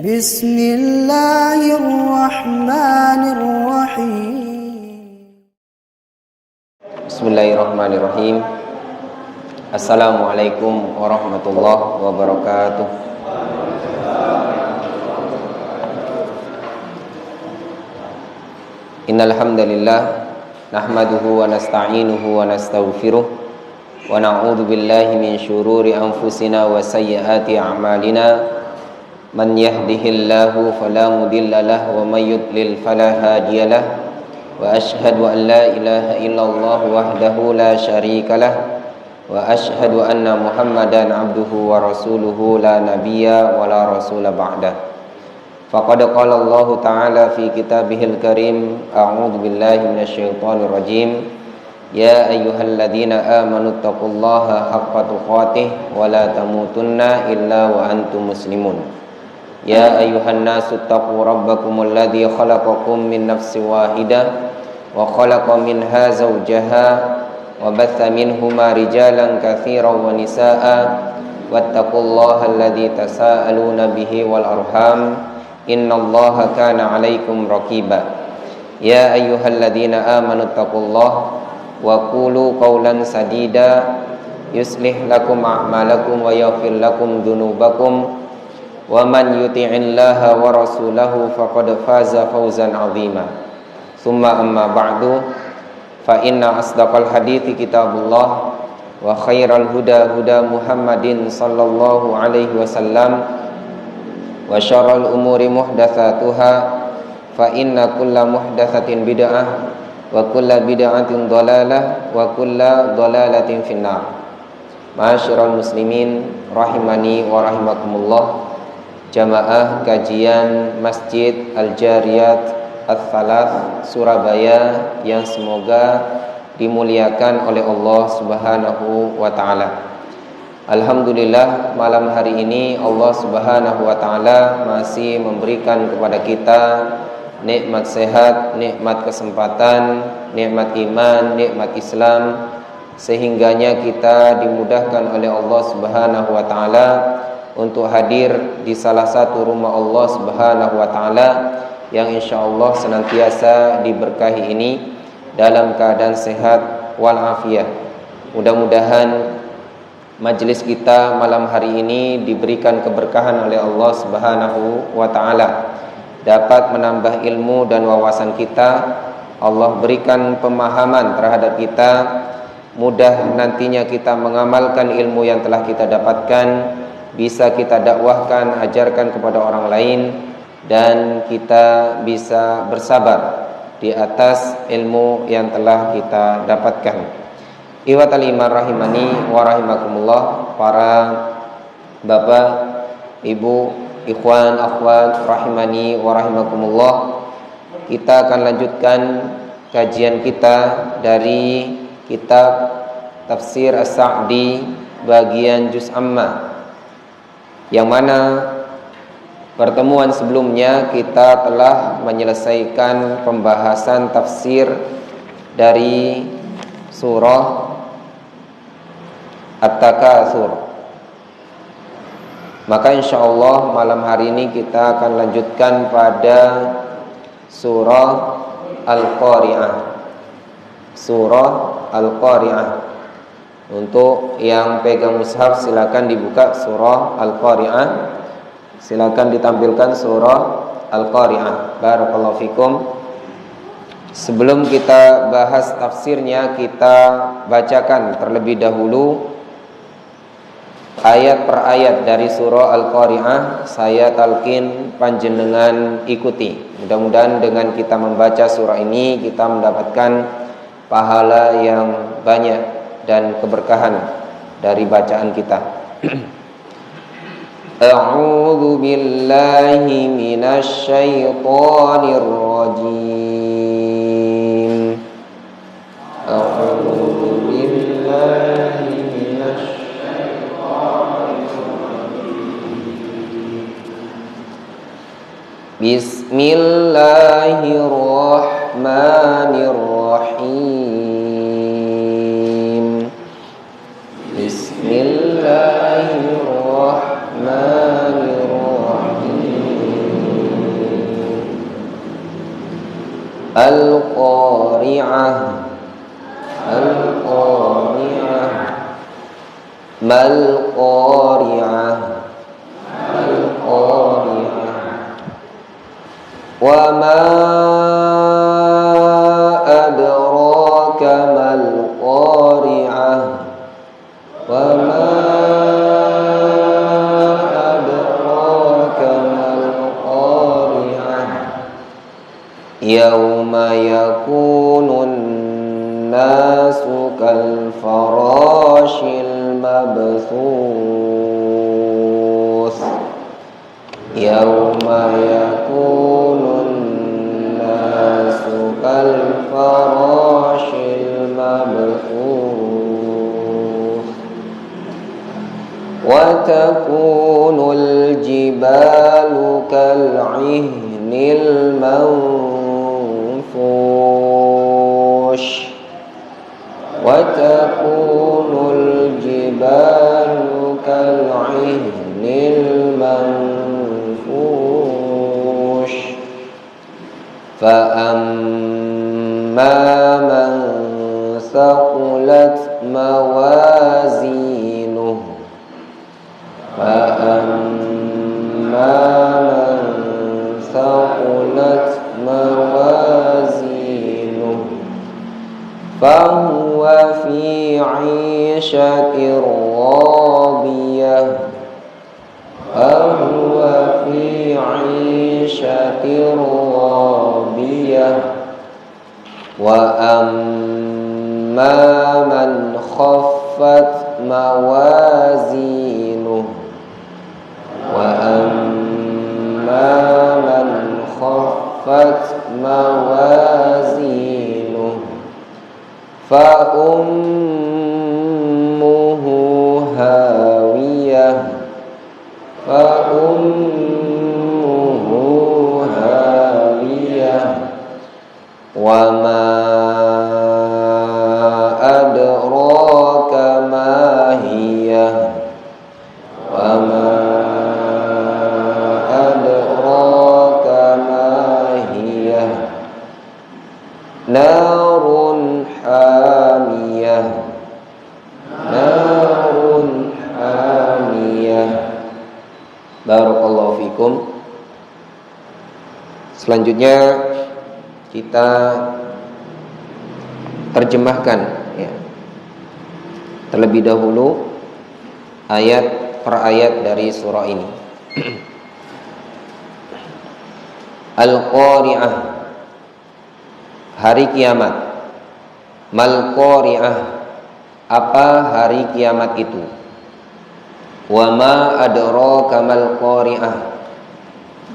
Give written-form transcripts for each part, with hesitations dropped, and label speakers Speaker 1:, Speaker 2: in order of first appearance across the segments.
Speaker 1: Bismillahirrahmanirrahim.
Speaker 2: Bismillahirrahmanirrahim. Assalamualaikum warahmatullahi wabarakatuh. Innal hamdalillah nahmaduhu wa nasta'inuhu wa nastaghfiruh wa na'udzu billahi min syururi anfusina wa sayyiati a'malina. Man yahdihillahu fala mudilla lahu wa may yudlil fala hadiyalah. Wa ashhadu an la ilaha illallah wahdahu la syarikalah wa ashhadu anna Muhammadan abduhu wa rasuluhu la nabiyya wa la rasula ba'dah. Faqad qala Allah ta'ala fi kitabihil karim, a'udzu billahi minasyaitonir rajim. Ya ayyuhalladzina amanu taqullaha haqqa tuqatih wa la tamutunna illa wa antum muslimun. Ya ayyuhan nasu taqu rabbakumul ladzi khalaqakum min nafsin wahidah wa khalaqa minha zawjaha wa batha minhuma rijalan katsiran wa nisaa'a wattaqullaha alladzi tasaaluna bihi wal arham innallaha kana 'alaikum raqiba. Ya ayyuhalladzina amanu taqullaha wa qulu qawlan sadida yuslih lakum a'malakum wa yaghfir lakum dzunubakum wa man yuti'illaha wa rasulahu faqad faza fawzan 'azima. Tsumma amma ba'du, fa inna asdaqal hadithi kitabullah wa khairal huda huda Muhammadin sallallahu alaihi wasallam wa syarral umuri muhdatsatuha fa inna kulla muhdatsatin bid'ah wa kulla bid'atin dhalalah wa kulla dhalalatin finnar. Ma'asyiral muslimin rahimani wa rahimakumullah. Jamaah kajian Masjid Al-Jariyat Al-Thalath Surabaya yang semoga dimuliakan oleh Allah Subhanahu wa taala. Alhamdulillah, malam hari ini Allah Subhanahu wa taala masih memberikan kepada kita nikmat sehat, nikmat kesempatan, nikmat iman, nikmat Islam, sehingganya kita dimudahkan oleh Allah Subhanahu wa taala untuk hadir di salah satu rumah Allah Subhanahu wa taala yang insyaallah senantiasa diberkahi ini dalam keadaan sehat walafiat. Mudah-mudahan majelis kita malam hari ini diberikan keberkahan oleh Allah Subhanahu wa taala, dapat menambah ilmu dan wawasan kita. Allah berikan pemahaman terhadap kita, mudah nantinya kita mengamalkan ilmu yang telah kita dapatkan, bisa kita dakwahkan, ajarkan kepada orang lain, dan kita bisa bersabar di atas ilmu yang telah kita dapatkan. Iwatal iman rahimani wa rahimakumullah, para bapak, ibu, ikhwan, akhwat rahimani wa rahimakumullah. Kita akan lanjutkan kajian kita dari kitab Tafsir As-Sa'di bagian Juz Amma, yang mana pertemuan sebelumnya kita telah menyelesaikan pembahasan tafsir dari surah At-Takatsur. Maka insyaallah malam hari ini kita akan lanjutkan pada surah Al-Qari'ah. Surah Al-Qari'ah. Untuk yang pegang mushaf silakan dibuka surah Al-Qari'ah. Silakan ditampilkan surah Al-Qari'ah. Barakallahu fikum. Sebelum kita bahas tafsirnya, kita bacakan terlebih dahulu ayat per ayat dari surah Al-Qari'ah. Saya talqin, panjenengan ikuti. Mudah-mudahan dengan kita membaca surah ini kita mendapatkan pahala yang banyak dan keberkahan dari bacaan kita. A'udzu billahi minasy syaithanir rajim. A'udzu billahi minasy syaithanir rajim. Bismillahirrahmanirrahim. Mal qari'ah. Mal qari'ah. Wa ma adraka mal qari'ah. Wa ma adraka mal qari'ah. Yauma yakunun nasu kal farashil mabthus. Yauma yakunun nasu kal farashil mabthus. Wa takunul jibalu kal ihnil manfush. Wa takunul jibalu kal ihnil manfush. Fa amma man thaqulat mawazinuhu. Fa amma man thaqulat mawazinuhu fahuwa fi 'ishatir radiyah. Fahuwa fi 'ishatir radiyah. Wa amma man khaffat mawazinuhu. Wa amma man khaffat mawazinuhu fa ummuhu hawiyah. Fa ummuhu hawiyah. Wa ma adraka ma hiyah. Wa ma adraka ma hiyah. Narun hamiyah. Narun hamiyah. Barakallahu fikum. Selanjutnya kita terjemahkan ya. Terlebih dahulu ayat per ayat dari surah ini. Al-Qari'ah, hari kiamat. Mal qari'ah, apa hari kiamat itu? Wa ma adraka mal qari'ah,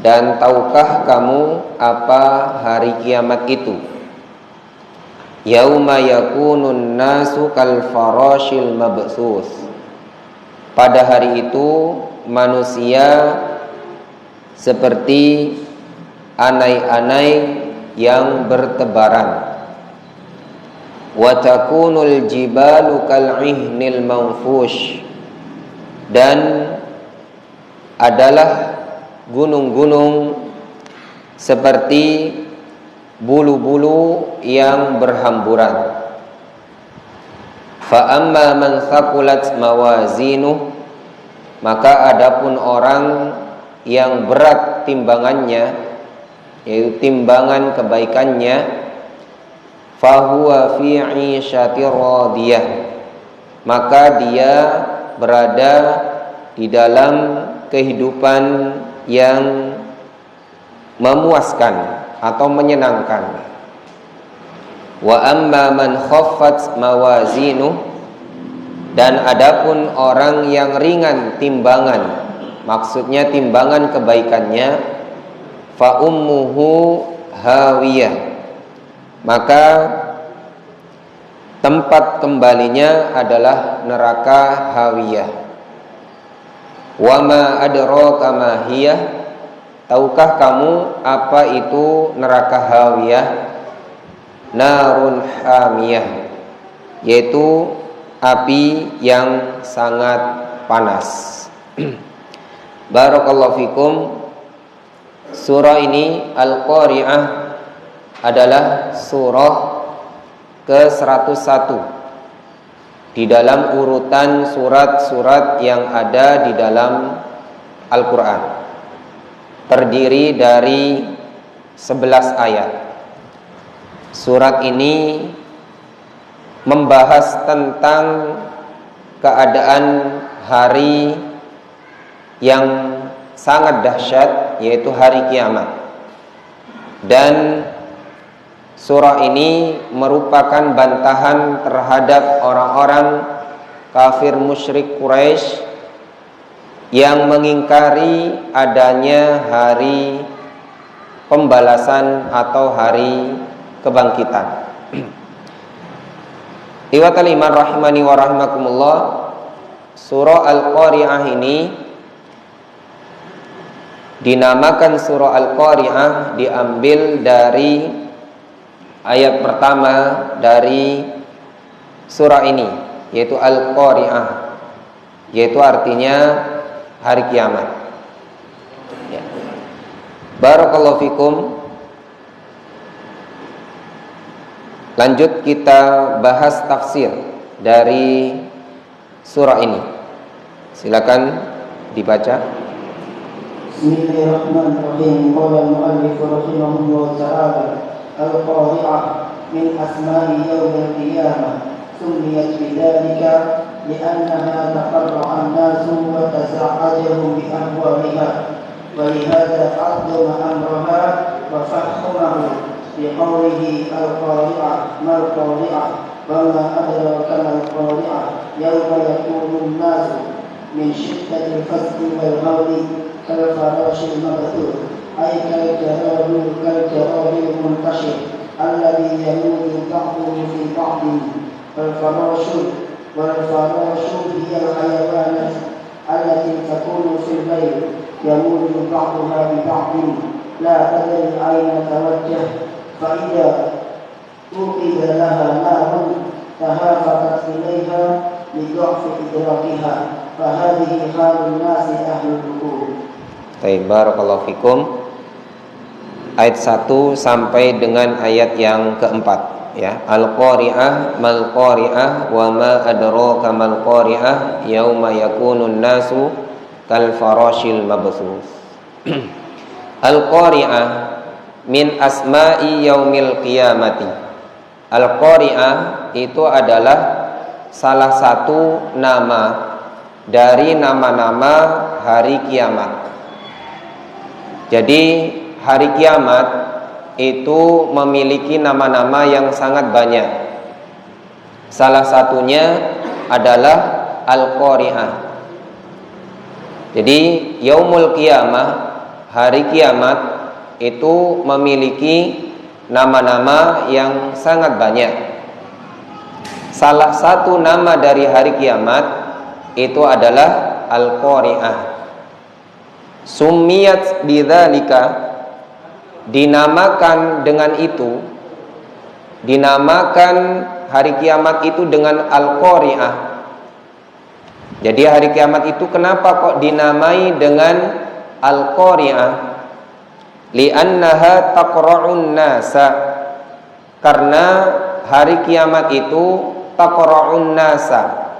Speaker 2: dan tahukah kamu apa hari kiamat itu? Yauma yakunun nasu kal farashil mabthus, pada hari itu manusia seperti anai-anai yang bertebaran. Wa takunul jibalu kal ihnil manfush, dan adalah gunung-gunung seperti bulu-bulu yang berhamburan. Fa amma man thaqulat mawazinuh, maka adapun orang yang berat timbangannya, yaitu timbangan kebaikannya, fahuwa fi 'ishatir radiyah, maka dia berada di dalam kehidupan yang memuaskan atau menyenangkan. Wa amma man khaffat mawazinuh, dan adapun orang yang ringan timbangan, maksudnya timbangan kebaikannya, fa ummuhu hawiyah, maka tempat kembalinya adalah neraka hawiyah. Wa ma adraka ma hiyah, tahukah kamu apa itu neraka hawiyah? Narun hamiyah, yaitu api yang sangat panas. Barakallahu fikum. Surah ini Al-Qari'ah adalah surah ke-101 di dalam urutan surat-surat yang ada di dalam Al-Quran. Terdiri dari 11 ayat. Surat ini membahas tentang keadaan hari yang sangat dahsyat, yaitu hari kiamat. Dan surah ini merupakan bantahan terhadap orang-orang kafir musyrik Quraisy yang mengingkari adanya hari pembalasan atau hari kebangkitan. Iwatal iman rahimani wa rahimakumullah, surah Al-Qari'ah ini dinamakan surah Al-Qari'ah diambil dari ayat pertama dari surah ini, yaitu Al-Qari'ah, yaitu artinya hari kiamat. Ya. Barakallahu fikum. Lanjut kita bahas tafsir dari surah ini. Silakan dibaca.
Speaker 3: Bismillahirrahmanirrahim. Qala al-mu'allif rahimahullah ta'ala, al-qari'ah min asma'i yaumil qiyamah summiyat bidzalika li'annaha taqarra'a an-nasu wa tasa'ajahum bi ahwaliha wa lihadza qaddama amraha wa fahhamahu بقوله القارعة ما القارعة وما أدراك ما القارعة يوم يكون الناس من شدة الفزع والهول كالفراش المبثوث أي كالجراد المنتشر الذي يموج بعضه في بعض والفراش هي الحيوانات التي تكون في الليل يموج بعضها ببعض لا تدري أين توجه فإذا توقد لها نار تهافتت إليها لضعف إدراكها فهذه حال الناس أهل القبور.
Speaker 2: Baik, barakallahu fikum. Ayat 1 sampai dengan ayat yang keempat, ya. Al-Qari'ah mal qari'ah wa ma adraka mal qari'ah yauma yakunun nasu kal farashil mabthuth. Al-Qari'ah min asma'i yaumil qiyamati. Al-Qari'ah itu adalah salah satu nama dari nama-nama hari kiamat. Jadi hari kiamat itu memiliki nama-nama yang sangat banyak. Salah satunya adalah Al-Qari'ah. Jadi yaumul qiyamah, hari kiamat itu memiliki nama-nama yang sangat banyak. Salah satu nama dari hari kiamat itu adalah Al-Qari'ah. Summiyat bidzalika, dinamakan dengan itu, dinamakan hari kiamat itu dengan Al-Qari'ah. Jadi hari kiamat itu kenapa kok dinamai dengan Al-Qari'ah? Li'annaha taqra'un nasa, karena hari kiamat itu taqra'un nasa,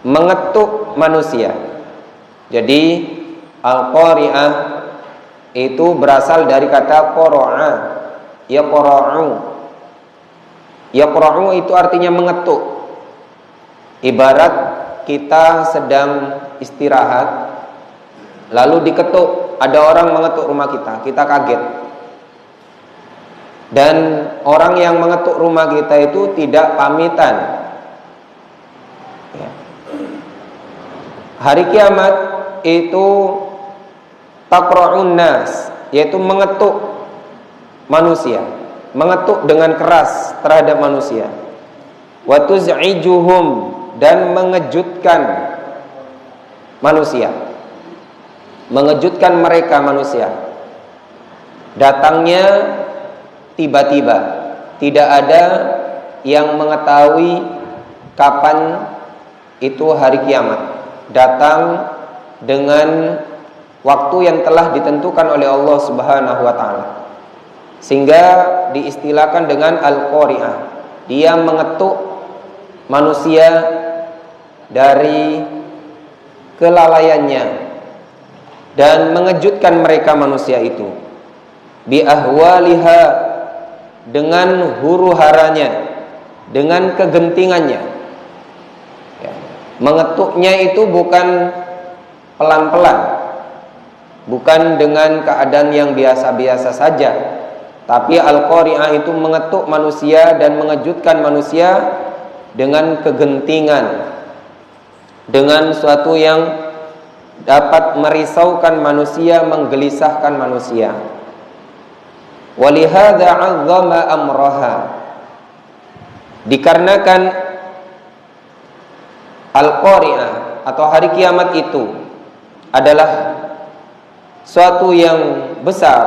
Speaker 2: mengetuk manusia. Jadi Al-Qari'ah itu berasal dari kata qara'a, yaqra'u. Yaqra'u itu artinya mengetuk. Ibarat kita sedang istirahat lalu diketuk, ada orang mengetuk rumah kita, kita kaget. Dan orang yang mengetuk rumah kita itu tidak pamitan. Ya. Hari kiamat itu taqra'un nas, yaitu mengetuk manusia, mengetuk dengan keras terhadap manusia. Wa tuz'ijuhum, dan mengejutkan manusia, mengejutkan mereka manusia. Datangnya tiba-tiba, tidak ada yang mengetahui kapan itu hari kiamat. Datang dengan waktu yang telah ditentukan oleh Allah Subhanahu wa taala. Sehingga diistilahkan dengan Al-Qari'ah. Dia mengetuk manusia dari kelalaiannya dan mengejutkan mereka manusia itu bi ahwaliha, dengan huru-haranya, dengan kegentingannya. Ya. Mengetuknya itu bukan pelan-pelan, bukan dengan keadaan yang biasa-biasa saja, tapi al-qari'ah itu mengetuk manusia dan mengejutkan manusia dengan kegentingan, dengan suatu yang dapat merisaukan manusia, menggelisahkan manusia. Walihada 'azzama amraha, dikarenakan al-qari'ah atau hari kiamat itu adalah suatu yang besar,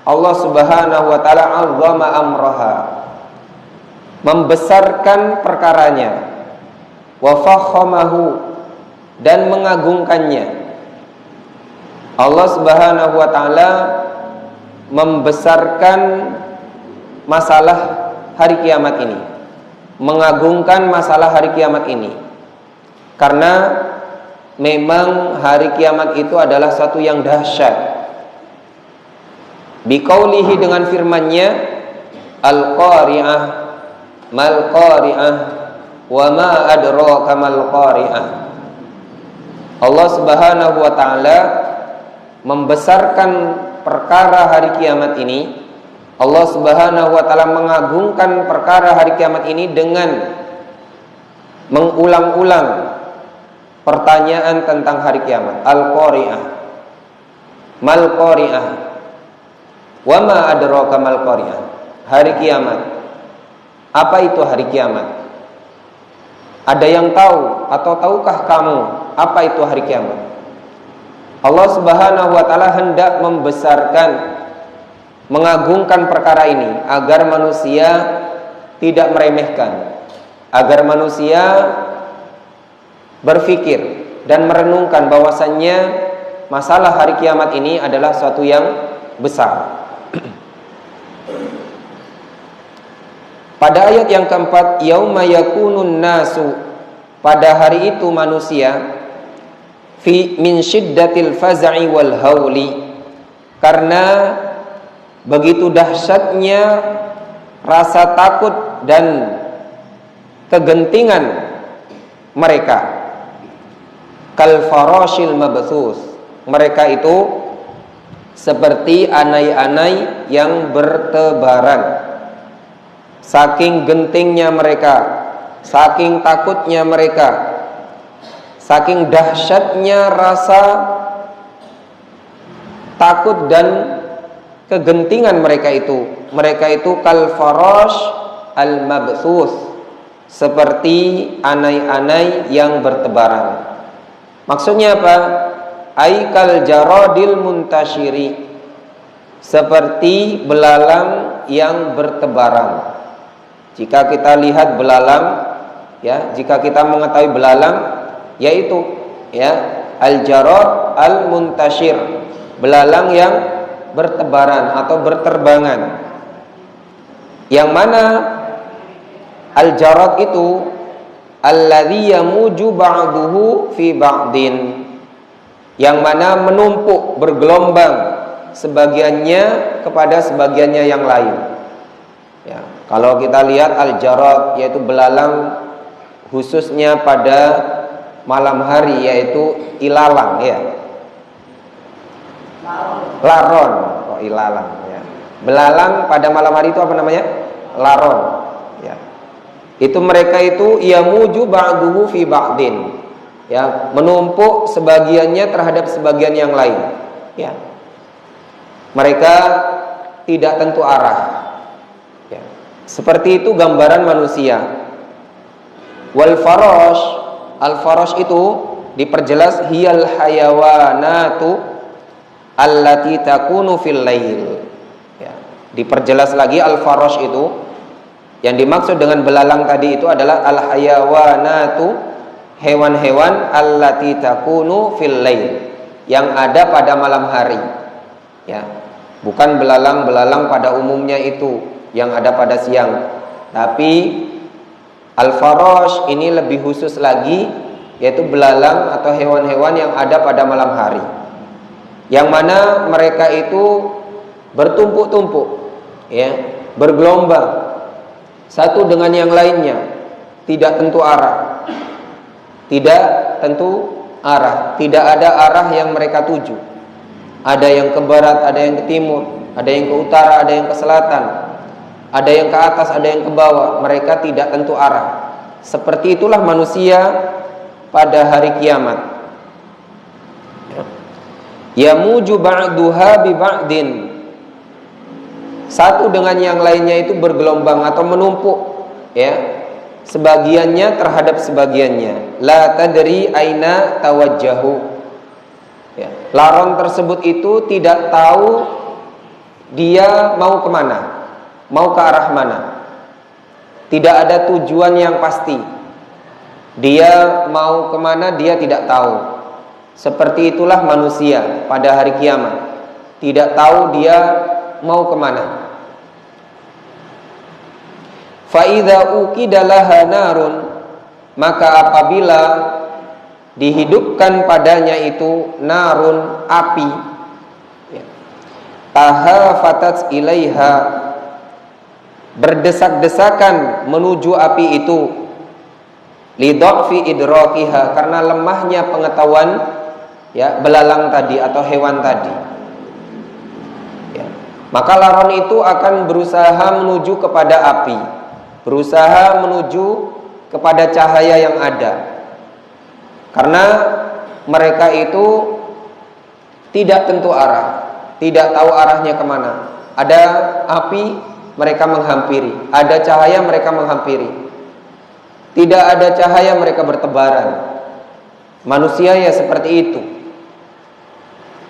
Speaker 2: Allah Subhanahu wa taala 'azzama amraha, membesarkan perkaranya, wa fakhamahu, dan mengagungkannya. Allah Subhanahu wa taala membesarkan masalah hari kiamat ini, mengagungkan masalah hari kiamat ini, karena memang hari kiamat itu adalah satu yang dahsyat. Biqaulihi, dengan firman-Nya, al-qari'ah mal qari'ah wa ma adraka mal qari'ah. Allah Subhanahu wa taala membesarkan perkara hari kiamat ini. Allah Subhanahu wa taala mengagungkan perkara hari kiamat ini dengan mengulang-ulang pertanyaan tentang hari kiamat. Al-qari'ah mal qari'ah wa ma adraka mal qari'ah. Hari kiamat, apa itu hari kiamat? Ada yang tahu atau tahukah kamu apa itu hari kiamat? Allah Subhanahu wa taala hendak membesarkan, mengagungkan perkara ini agar manusia tidak meremehkan, agar manusia berpikir dan merenungkan bahwasannya masalah hari kiamat ini adalah suatu yang besar. Pada ayat yang keempat, yauma yakunun nasu, pada hari itu manusia fi min syiddatil faza'i wal hauli, karena begitu dahsyatnya rasa takut dan kegentingan mereka. Kal farashil mabthus, mereka itu seperti anai-anai yang bertebaran. Saking gentingnya mereka, saking takutnya mereka, saking dahsyatnya rasa takut dan kegentingan mereka itu kal farash al mabthus, seperti anai-anai yang bertebaran. Maksudnya apa? Aikal jaradil muntashiri, seperti belalang yang bertebaran. Jika kita lihat belalang, ya, jika kita mengetahui belalang, yaitu ya al-jarad al-muntashir, belalang yang bertebaran atau berterbangan. Yang mana al-jarad itu alladzi yamuju ba'duhu fi ba'din, yang mana menumpuk, bergelombang sebagiannya kepada sebagiannya yang lain. Ya, kalau kita lihat al-jarad, yaitu belalang khususnya pada malam hari, yaitu ilalang, ya. Laron, kok ilalang, ya. Belalang pada malam hari itu apa namanya? Laron, ya. Itu mereka itu yamuju ba'duhu fi ba'din, ya, menumpuk sebagiannya terhadap sebagian yang lain, ya. Mereka tidak tentu arah. Ya. Seperti itu gambaran manusia. Wal farash, al farash itu diperjelas hiyal hayawanatu allati takunu fil lail. Ya. Diperjelas lagi al farash itu, yang dimaksud dengan belalang tadi itu adalah al hayawanatu, hewan-hewan allati takunu fil lail, yang ada pada malam hari. Ya, bukan belalang-belalang pada umumnya itu yang ada pada siang, tapi Al-farash ini lebih khusus lagi, yaitu belalang atau hewan-hewan yang ada pada malam hari, yang mana mereka itu bertumpuk-tumpuk, ya, bergelombang satu dengan yang lainnya, tidak tentu arah, tidak ada arah yang mereka tuju. Ada yang ke barat, ada yang ke timur, ada yang ke utara, ada yang ke selatan, ada yang ke atas, ada yang ke bawah. Mereka tidak tentu arah. Seperti itulah manusia pada hari kiamat. Yamuju ba'duha bi ba'din. Satu dengan yang lainnya itu bergelombang atau menumpuk, ya. Sebagiannya terhadap sebagiannya. La tadri aina tawajjahu. Ya. Laron tersebut itu tidak tahu dia mau kemana, mau ke arah mana. Tidak ada tujuan yang pasti. Dia mau kemana dia tidak tahu. Seperti itulah manusia pada hari kiamat. Tidak tahu dia mau kemana. Fa'idha uqidalaha narun, maka apabila dihidupkan padanya itu narun, api, tahafatat ilaiha, berdesak-desakan menuju api itu, lidha'fi idrakiha, karena lemahnya pengetahuan, ya, belalang tadi atau hewan tadi, ya. Maka laron itu akan berusaha menuju kepada api, berusaha menuju kepada cahaya yang ada, karena mereka itu tidak tentu arah, tidak tahu arahnya kemana. Ada api, mereka menghampiri. Ada cahaya, mereka menghampiri. Tidak ada cahaya, mereka bertebaran. Manusia ya seperti itu.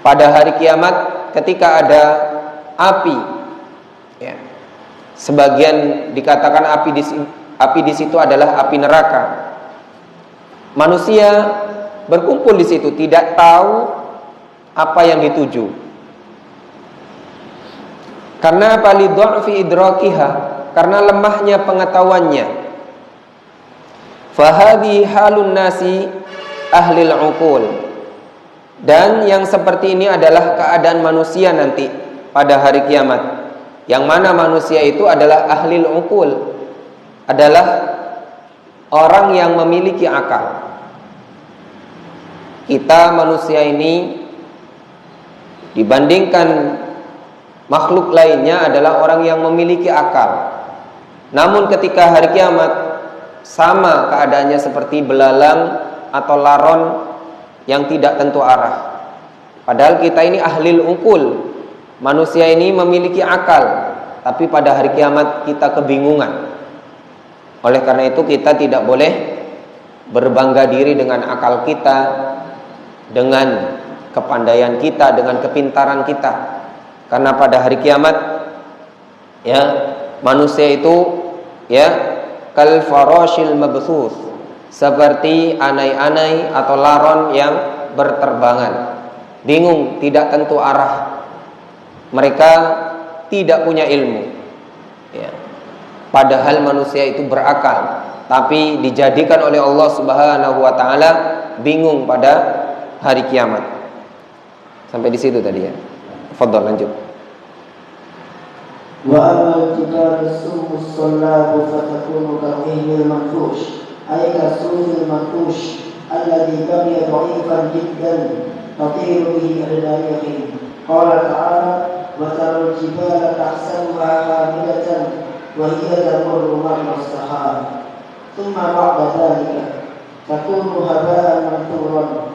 Speaker 2: Pada hari kiamat, ketika ada api, ya, sebagian dikatakan api di situ adalah api neraka. Manusia berkumpul di situ, tidak tahu apa yang dituju. Karena palidha'fi idrakiha, karena lemahnya pengetahuannya. Fahadhi halun nasi ahlil uqul. Dan yang seperti ini adalah keadaan manusia nanti pada hari kiamat. Yang mana manusia itu adalah ahlil uqul, adalah orang yang memiliki akal. Kita manusia ini dibandingkan makhluk lainnya adalah orang yang memiliki akal. Namun ketika hari kiamat, sama keadaannya seperti belalang atau laron yang tidak tentu arah. Padahal kita ini ahlil uqul, manusia ini memiliki akal, tapi pada hari kiamat kita kebingungan. Oleh karena itu kita tidak boleh berbangga diri dengan akal kita, dengan kepandaian kita, dengan kepintaran kita. Karena pada hari kiamat, ya, manusia itu, ya, kal farashil mabthuth, seperti anai-anai atau laron yang berterbangan, bingung, tidak tentu arah. Mereka tidak punya ilmu, ya. Padahal manusia itu berakal, tapi dijadikan oleh Allah Subhanahu wa taala bingung pada hari kiamat. Sampai di situ tadi, ya. Fadhal, lanjut.
Speaker 3: Wa amal jibal sumus sallabu fatakunu kal'ihil manfush, ay kasunil manfush alladhi baqiya dha'ifan jiddan tatiru bihi al-dariqin. Qala ta'ala wa taral jibala tahsabuha hamidatan wa hiya tamurru marra as-sahab thumma ba'da dhalika takunu haba'an manthura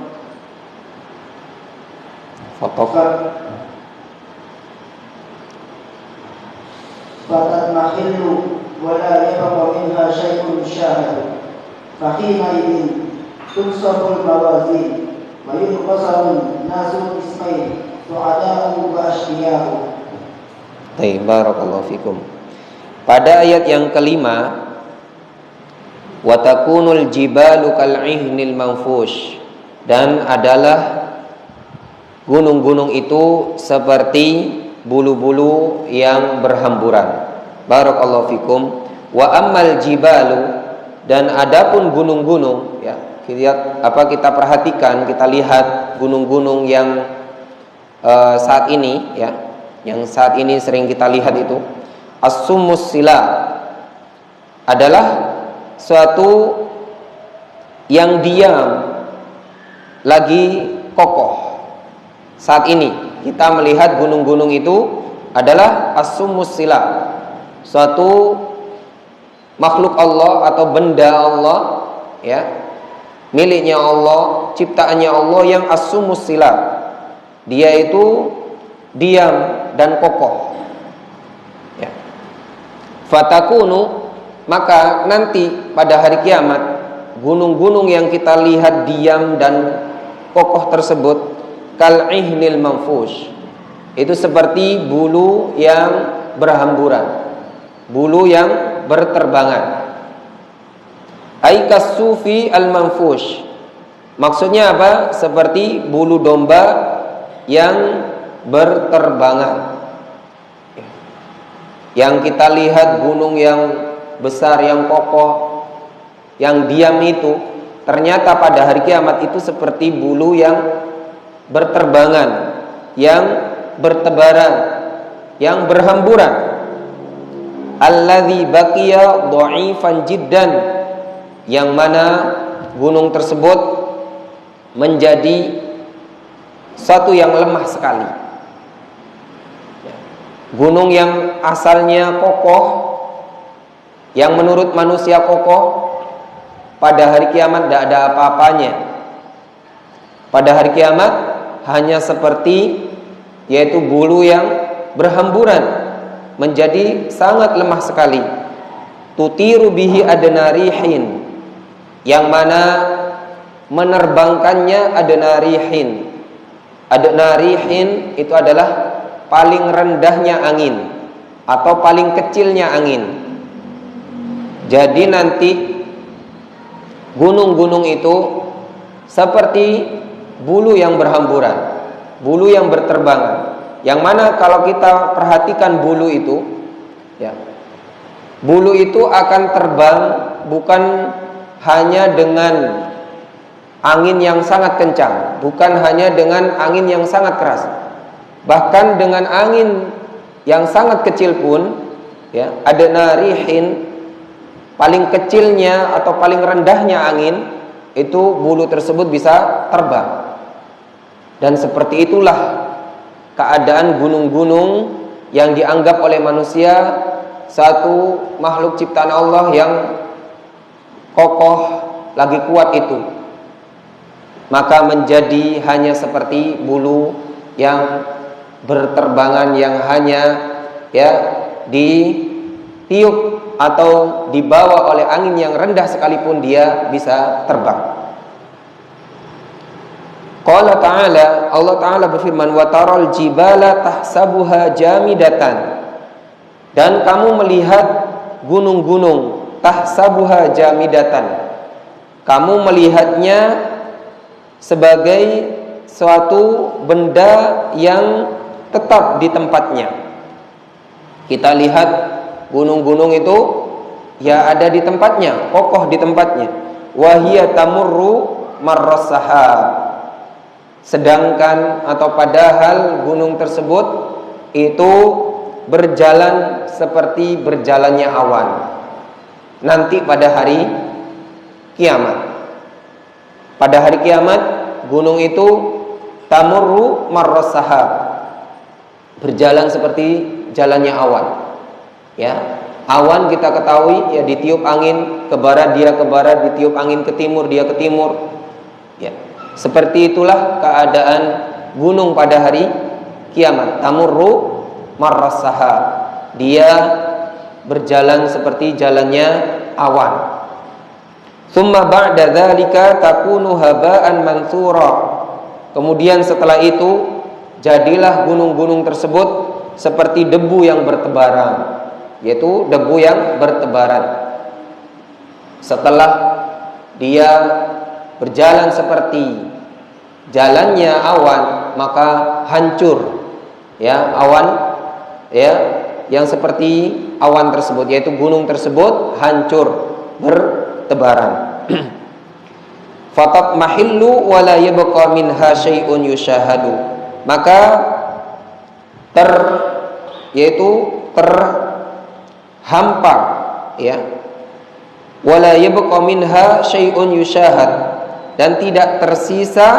Speaker 3: fatatmahillu wa la yabqa minha shay'un syahid fahina'idin tunsabul mawazin wa yunqasamun nasul ismail su'ada'u wa ashqiyahu.
Speaker 2: Baik, barakallahu fikum. Pada ayat yang kelima, wa takunul jibalu kal'ihnil manfush, dan adalah gunung-gunung itu seperti bulu-bulu yang berhamburan. Barakallahu fikum. Wa ammal jibalu, Dan adapun gunung-gunung, ya, kita perhatikan, kita lihat gunung-gunung yang saat ini, ya, yang saat ini sering kita lihat itu, as-summus sila, adalah suatu yang diam lagi kokoh. Saat ini kita melihat gunung-gunung itu adalah as-summus sila, suatu makhluk Allah atau benda Allah, ya, miliknya Allah, ciptaannya Allah yang as-summus sila. Dia itu diam dan kokoh, ya. Fatakunu, maka nanti pada hari kiamat gunung-gunung yang kita lihat diam dan kokoh tersebut kal'ihnil manfush, itu seperti bulu yang berhamburan, bulu yang berterbangan. Aikas sufi al-manfush, maksudnya apa? Seperti bulu domba yang berterbangan. Yang kita lihat gunung yang besar, yang kokoh, yang diam itu, ternyata pada hari kiamat itu seperti bulu yang berterbangan, yang bertebaran, yang berhamburan. Alladzi baqiya dha'ifan jiddan, yang mana gunung tersebut menjadi satu yang lemah sekali. Gunung yang asalnya kokoh, yang menurut manusia kokoh, pada hari kiamat tidak ada apa-apanya. Pada hari kiamat hanya seperti, yaitu bulu yang berhamburan, menjadi sangat lemah sekali. Tutiru bihi adna rihin, yang mana menerbangkannya adna rihin. Adna rihin itu adalah paling rendahnya angin atau paling kecilnya angin. Jadi nanti gunung-gunung itu seperti bulu yang berhamburan, bulu yang berterbangan. Yang mana kalau kita perhatikan bulu itu, ya, bulu itu akan terbang bukan hanya dengan angin yang sangat kencang, bukan hanya dengan angin yang sangat keras, bahkan dengan angin yang sangat kecil pun, ya, adna rihin, paling kecilnya atau paling rendahnya angin, itu bulu tersebut bisa terbang. Dan seperti itulah keadaan gunung-gunung yang dianggap oleh manusia satu makhluk ciptaan Allah yang kokoh, lagi kuat itu, maka menjadi hanya seperti bulu yang berterbangan, yang hanya, ya, ditiup atau dibawa oleh angin yang rendah sekalipun dia bisa terbang. Qala ta'ala, Allah Ta'ala berfirman, wa taral jibala tahsabuha jamidatan, dan kamu melihat gunung-gunung, tahsabuha jamidatan, kamu melihatnya sebagai suatu benda yang tetap di tempatnya. Kita lihat gunung-gunung itu ya ada di tempatnya, kokoh di tempatnya. Wahia tamurru marras sahab, sedangkan atau padahal gunung tersebut itu berjalan seperti berjalannya awan nanti pada hari kiamat. Pada hari kiamat gunung itu tamurru marras sahab, berjalan seperti jalannya awan. Ya, awan kita ketahui ya ditiup angin ke barat dia ke barat, ditiup angin ke timur dia ke timur. Ya, seperti itulah keadaan gunung pada hari kiamat. Tamurru marras sahab, dia berjalan seperti jalannya awan. Tsumma ba'da dzalika takunu haba'an mansura, kemudian setelah itu jadilah gunung-gunung tersebut seperti debu yang bertebaran, yaitu debu yang bertebaran. Setelah dia berjalan seperti jalannya awan, maka hancur, ya, awan, ya, yang seperti awan tersebut, yaitu gunung tersebut hancur, bertebaran. Fatat mahillu wa la yabqa minha syai'un yushahadu. Maka terhampar, ya. Wa la yabqa minha syai'un yushahad, dan tidak tersisa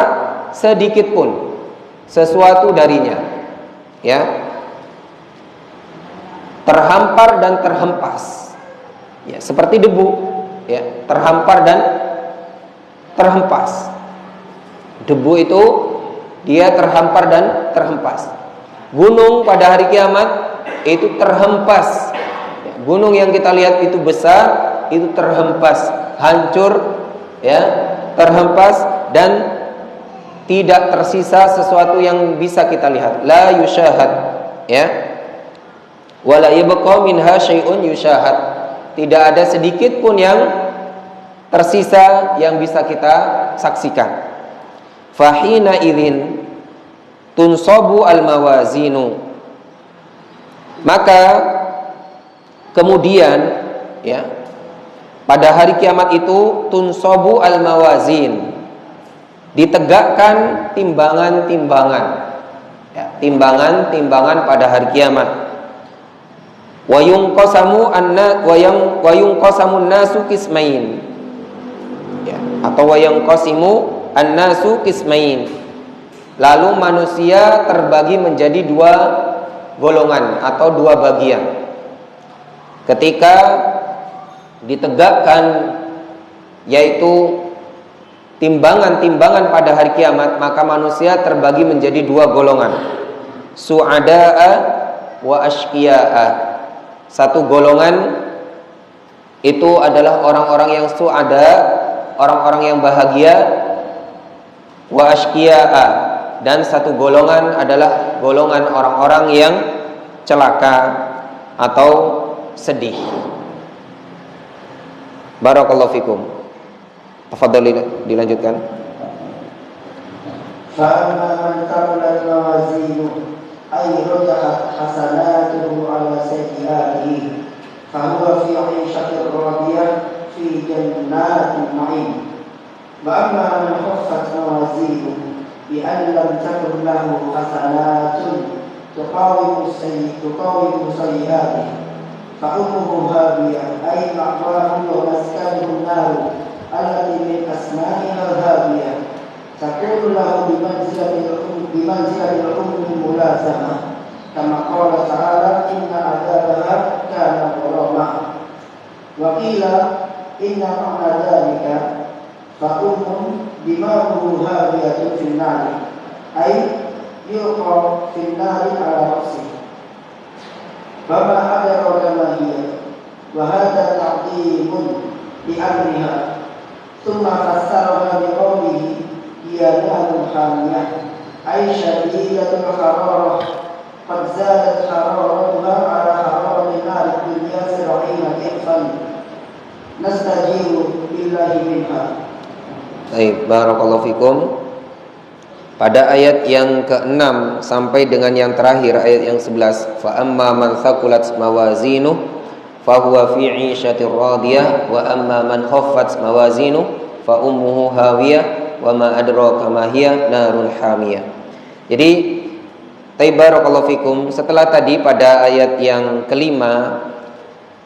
Speaker 2: sedikit pun sesuatu darinya, ya. Terhampar dan terhempas, ya, seperti debu, ya, terhampar dan terhempas. Debu itu dia terhampar dan terhempas. Gunung pada hari kiamat itu terhempas. Gunung yang kita lihat itu besar, itu terhempas, hancur, ya, terhempas, dan tidak tersisa sesuatu yang bisa kita lihat. La yushahad, ya. Wala yabqa minha syai'un yushahad. Tidak ada sedikit pun yang tersisa yang bisa kita saksikan. Fahina idzin tunsabu al-mawazinu. Maka kemudian, ya, pada hari kiamat itu tunsabu al-mawazin, ditegakkan timbangan-timbangan, ya, timbangan-timbangan pada hari kiamat. Wa yunqasamu nasu qismain, ya, atau wa yunqasimu an-nasu qismain. Lalu manusia terbagi menjadi dua golongan atau dua bagian. Ketika ditegakkan, yaitu timbangan-timbangan pada hari kiamat, maka manusia terbagi menjadi dua golongan, su'ada'a wa ashqiya'a. Satu golongan itu adalah orang-orang yang su'ada, orang-orang yang bahagia, wa ashqiya'a, dan satu golongan adalah golongan orang-orang yang celaka atau sedih. Barakallahu fikum. Tafadhal, dilanjutkan.
Speaker 3: Fa'amma man thaqulat mawazinuhu ay rajahat hasanatuhu ala sayyi'atihi fahuwa fi 'ishatin radiyah fi jannatin na'im. Wa amma man khaffat mawazinuhu bi an lam takun lahu hasanatun tuqawimu sayyi'atihi fa ummuhu hawiyah ay ma'wahu wa maskanuhu an-nar allati min asma'iha hawiyah takunu lahu bimanzilatil ummi mulazamah kama qala ta'ala inna adzabaha kana gharama. Wa qila inna ma'na dzalika fa ummun dimahu hawiyatun fin nar ay yuqa fin nar ala ra'sihi. Fama adraka ma hiya wa hadha ta'dhimun bi amriha thumma fassaraha bi qawlihi hiya narun hamiyah ay shadidatul hararah qad zalat hararatuha ala hararati nar dunya 70 dhifan nastajiru billahi minha.
Speaker 2: Baik, barakallahu fikum. Pada ayat yang ke-6 sampai dengan yang terakhir, ayat yang 11, fa amma man thaqulat mawazinuhu fa huwa fi 'ishatir radiyah wa amma man khaffat mawazinuhu fa ummuhu hawiyah wa ma adraka ma hiya narun hamiyah. Jadi barakallahu fikum, setelah tadi pada ayat yang kelima,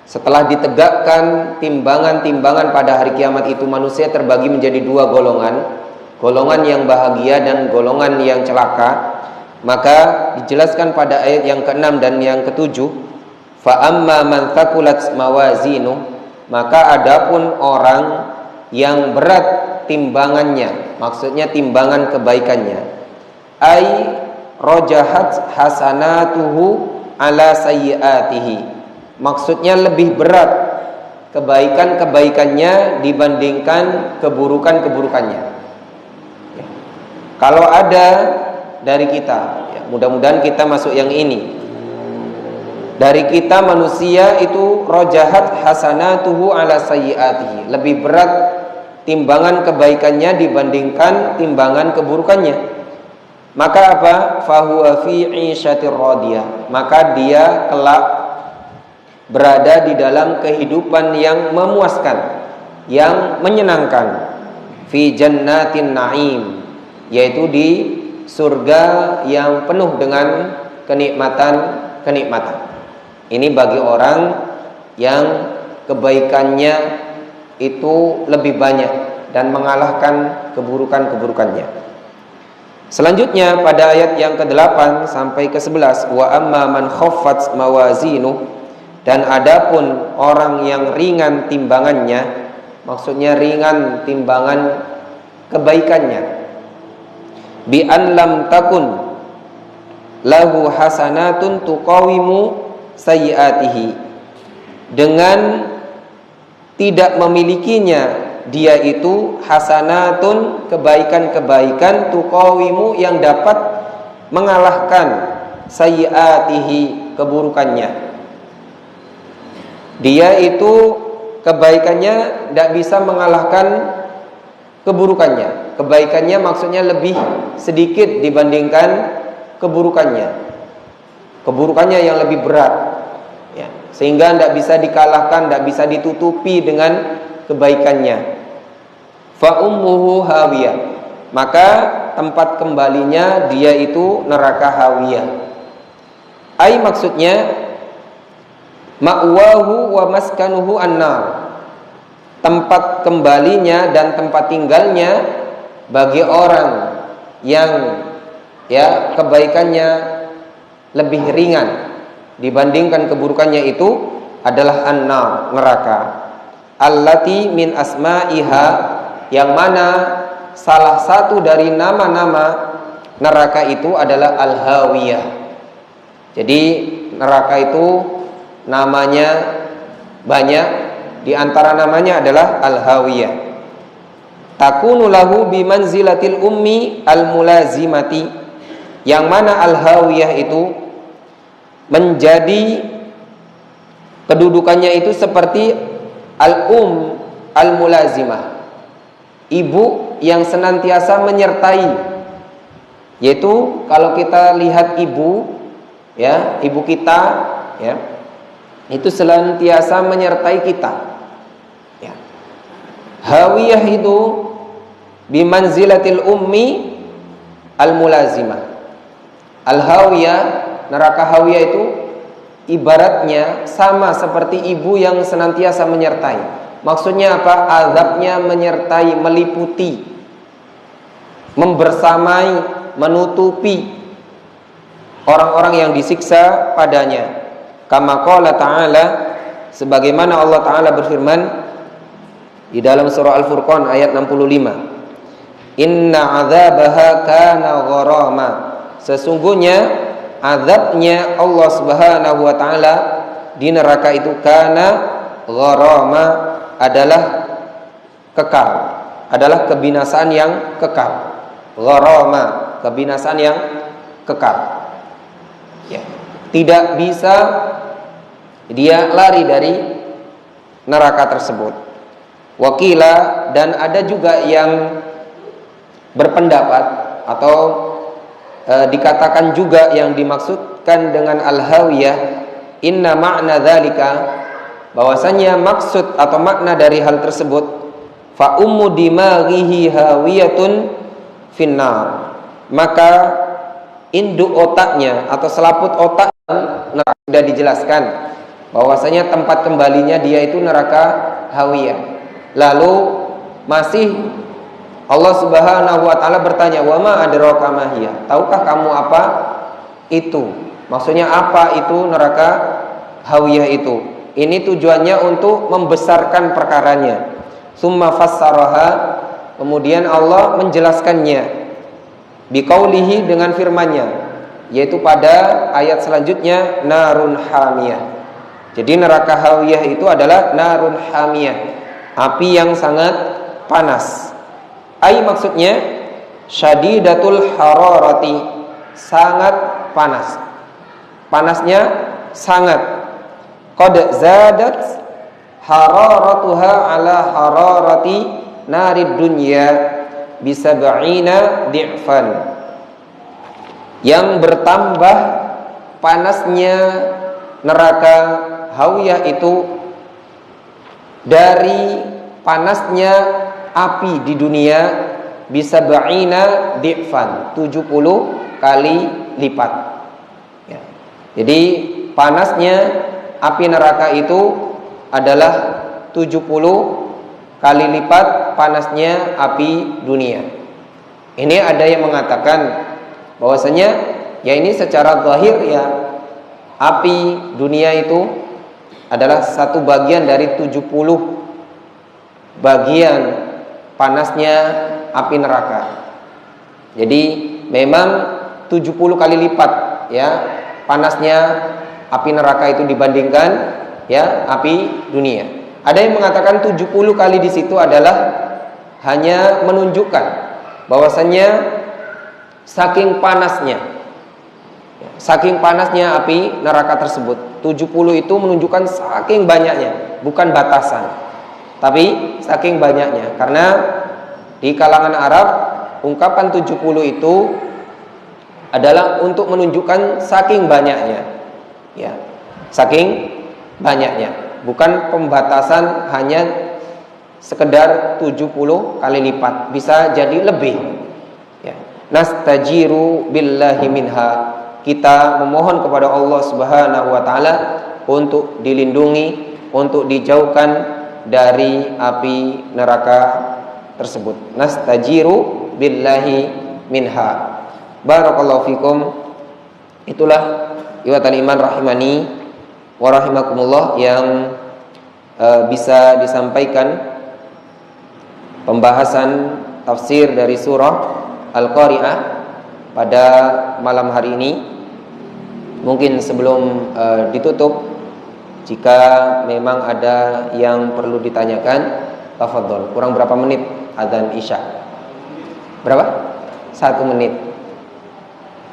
Speaker 2: setelah ditegakkan timbangan-timbangan pada hari kiamat itu, manusia terbagi menjadi dua golongan, golongan yang bahagia dan golongan yang celaka. Maka dijelaskan pada ayat yang ke-6 dan yang ke-7, fa amma man thaqulat mawazinu, maka adapun orang yang berat timbangannya, maksudnya timbangan kebaikannya, ai rojahat hasanatuhu ala sayyiatihi, maksudnya lebih berat kebaikan-kebaikannya dibandingkan keburukan-keburukannya. Kalau ada dari kita, ya, mudah-mudahan kita masuk yang ini, dari kita manusia itu rojahat hasanatuhu ala sayyiatihi, lebih berat timbangan kebaikannya dibandingkan timbangan keburukannya. Maka apa? Fahuwa fi 'ishatir radiyah, maka dia kelak berada di dalam kehidupan yang memuaskan. yang menyenangkan, fi jannatin na'im, yaitu di surga yang penuh dengan kenikmatan. Ini bagi orang yang kebaikannya itu lebih banyak dan mengalahkan keburukannya. Selanjutnya pada ayat yang ke-8 sampai ke-11, wa amma man khaffat mawazinu, dan adapun orang yang ringan timbangannya, maksudnya ringan timbangan kebaikannya, bi an lam takun lahu hasanatun tuqawimu sayyiatihi, dengan tidak memilikinya dia itu hasanatun, kebaikan-kebaikan, tuqawimu, yang dapat mengalahkan sayyiatihi, keburukannya. Dia itu kebaikannya tidak bisa mengalahkan keburukannya. Kebaikannya maksudnya lebih sedikit dibandingkan keburukannya. Keburukannya yang lebih berat, ya, sehingga tidak bisa dikalahkan, tidak bisa ditutupi dengan kebaikannya. Fa ummuhu hawiyah, maka tempat kembalinya dia itu neraka hawiyah. Ai maksudnya ma'wahu wa maskanuhu an-nar, tempat kembalinya dan tempat tinggalnya bagi orang yang kebaikannya lebih ringan dibandingkan keburukannya itu adalah an-nar, neraka. Allati min asma'iha, yang mana salah satu dari nama-nama neraka itu adalah al-hawiyah. Jadi neraka itu namanya banyak, di antara namanya adalah al-hawiyah. Takunu lahu bimanzilatil ummi al-mulazimati, yang mana al-hawiyah itu menjadi kedudukannya itu seperti al-mulazimah, ibu yang senantiasa menyertai. Yaitu kalau kita lihat ibu, ya, ibu kita, ya, itu senantiasa menyertai kita, ya. Hawiyah itu bimanzilatil ummi al-mulazimah. Al-hawiyah, neraka hawiyah itu ibaratnya sama seperti ibu yang senantiasa menyertai. Maksudnya apa? Azabnya menyertai, meliputi, membersamai, menutupi orang-orang yang disiksa padanya. Kama qala ta'ala, sebagaimana Allah Ta'ala berfirman di dalam surah Al-Furqan ayat 65, inna azabaha kana gharama, sesungguhnya azabnya Allah Subhanahu wa taala di neraka itu kana gharama, adalah kekal, adalah kebinasaan yang kekal. Gharama, kebinasaan yang kekal, ya. Tidak bisa dia lari dari neraka tersebut. Wakila, dan ada juga yang berpendapat atau dikatakan juga yang dimaksudkan dengan al-hawiyah, inna ma'na dzalika, bahwasanya maksud atau makna dari hal tersebut, fa ummu dimaghihi hawiyatun finnar, maka induk otaknya atau selaput otak sudah dijelaskan bahwasanya tempat kembalinya dia itu neraka hawiyah. Lalu masih Allah Subhanahu wa taala bertanya, "Wa ma adraka ma hiya?" Tahukah kamu apa itu? Maksudnya apa itu neraka hawiyah itu? Ini tujuannya untuk membesarkan perkaranya. Summa fassaraha, kemudian Allah menjelaskannya biqaulihi, dengan firman-Nya, yaitu pada ayat selanjutnya, narun hamiyah. Jadi neraka hawiyah itu adalah narun hamiyah, api yang sangat panas. Ai maksudnya syadidatul hararati, sangat panas, panasnya sangat. Qad zadat hararatuha ala hararati narid dunya bisab'ina di'fan, yang bertambah panasnya neraka hawiyah itu dari panasnya api di dunia bisa ba'ina di'fan, 70 kali lipat. Ya. Jadi panasnya api neraka itu adalah 70 kali lipat panasnya api dunia. Ini ada yang mengatakan bahwasanya ya ini secara zahir ya api dunia itu adalah satu bagian dari 70 bagian panasnya api neraka. Jadi memang 70 kali lipat ya panasnya api neraka itu dibandingkan ya api dunia. Ada yang mengatakan 70 kali di situ adalah hanya menunjukkan bahwasannya saking panasnya api neraka tersebut. 70 itu menunjukkan saking banyaknya, bukan batasan, tapi saking banyaknya. Karena di kalangan Arab ungkapan 70 itu adalah untuk menunjukkan saking banyaknya. Ya, saking banyaknya, bukan pembatasan hanya sekedar 70 kali lipat, bisa jadi lebih. Ya. Nastajiru billahi minha. Kita memohon kepada Allah Subhanahu wa taala untuk dilindungi, untuk dijauhkan dari api neraka tersebut. Nastajiru billahi minha. Barakallahu fikum. Itulah ikhwatal iman rahimani wa rahimakumullah yang bisa disampaikan pembahasan tafsir dari surah Al-Qari'ah pada malam hari ini. Mungkin sebelum ditutup, jika memang ada yang perlu ditanyakan, tafadhol. Kurang berapa menit azan Isya? Berapa? 1 menit.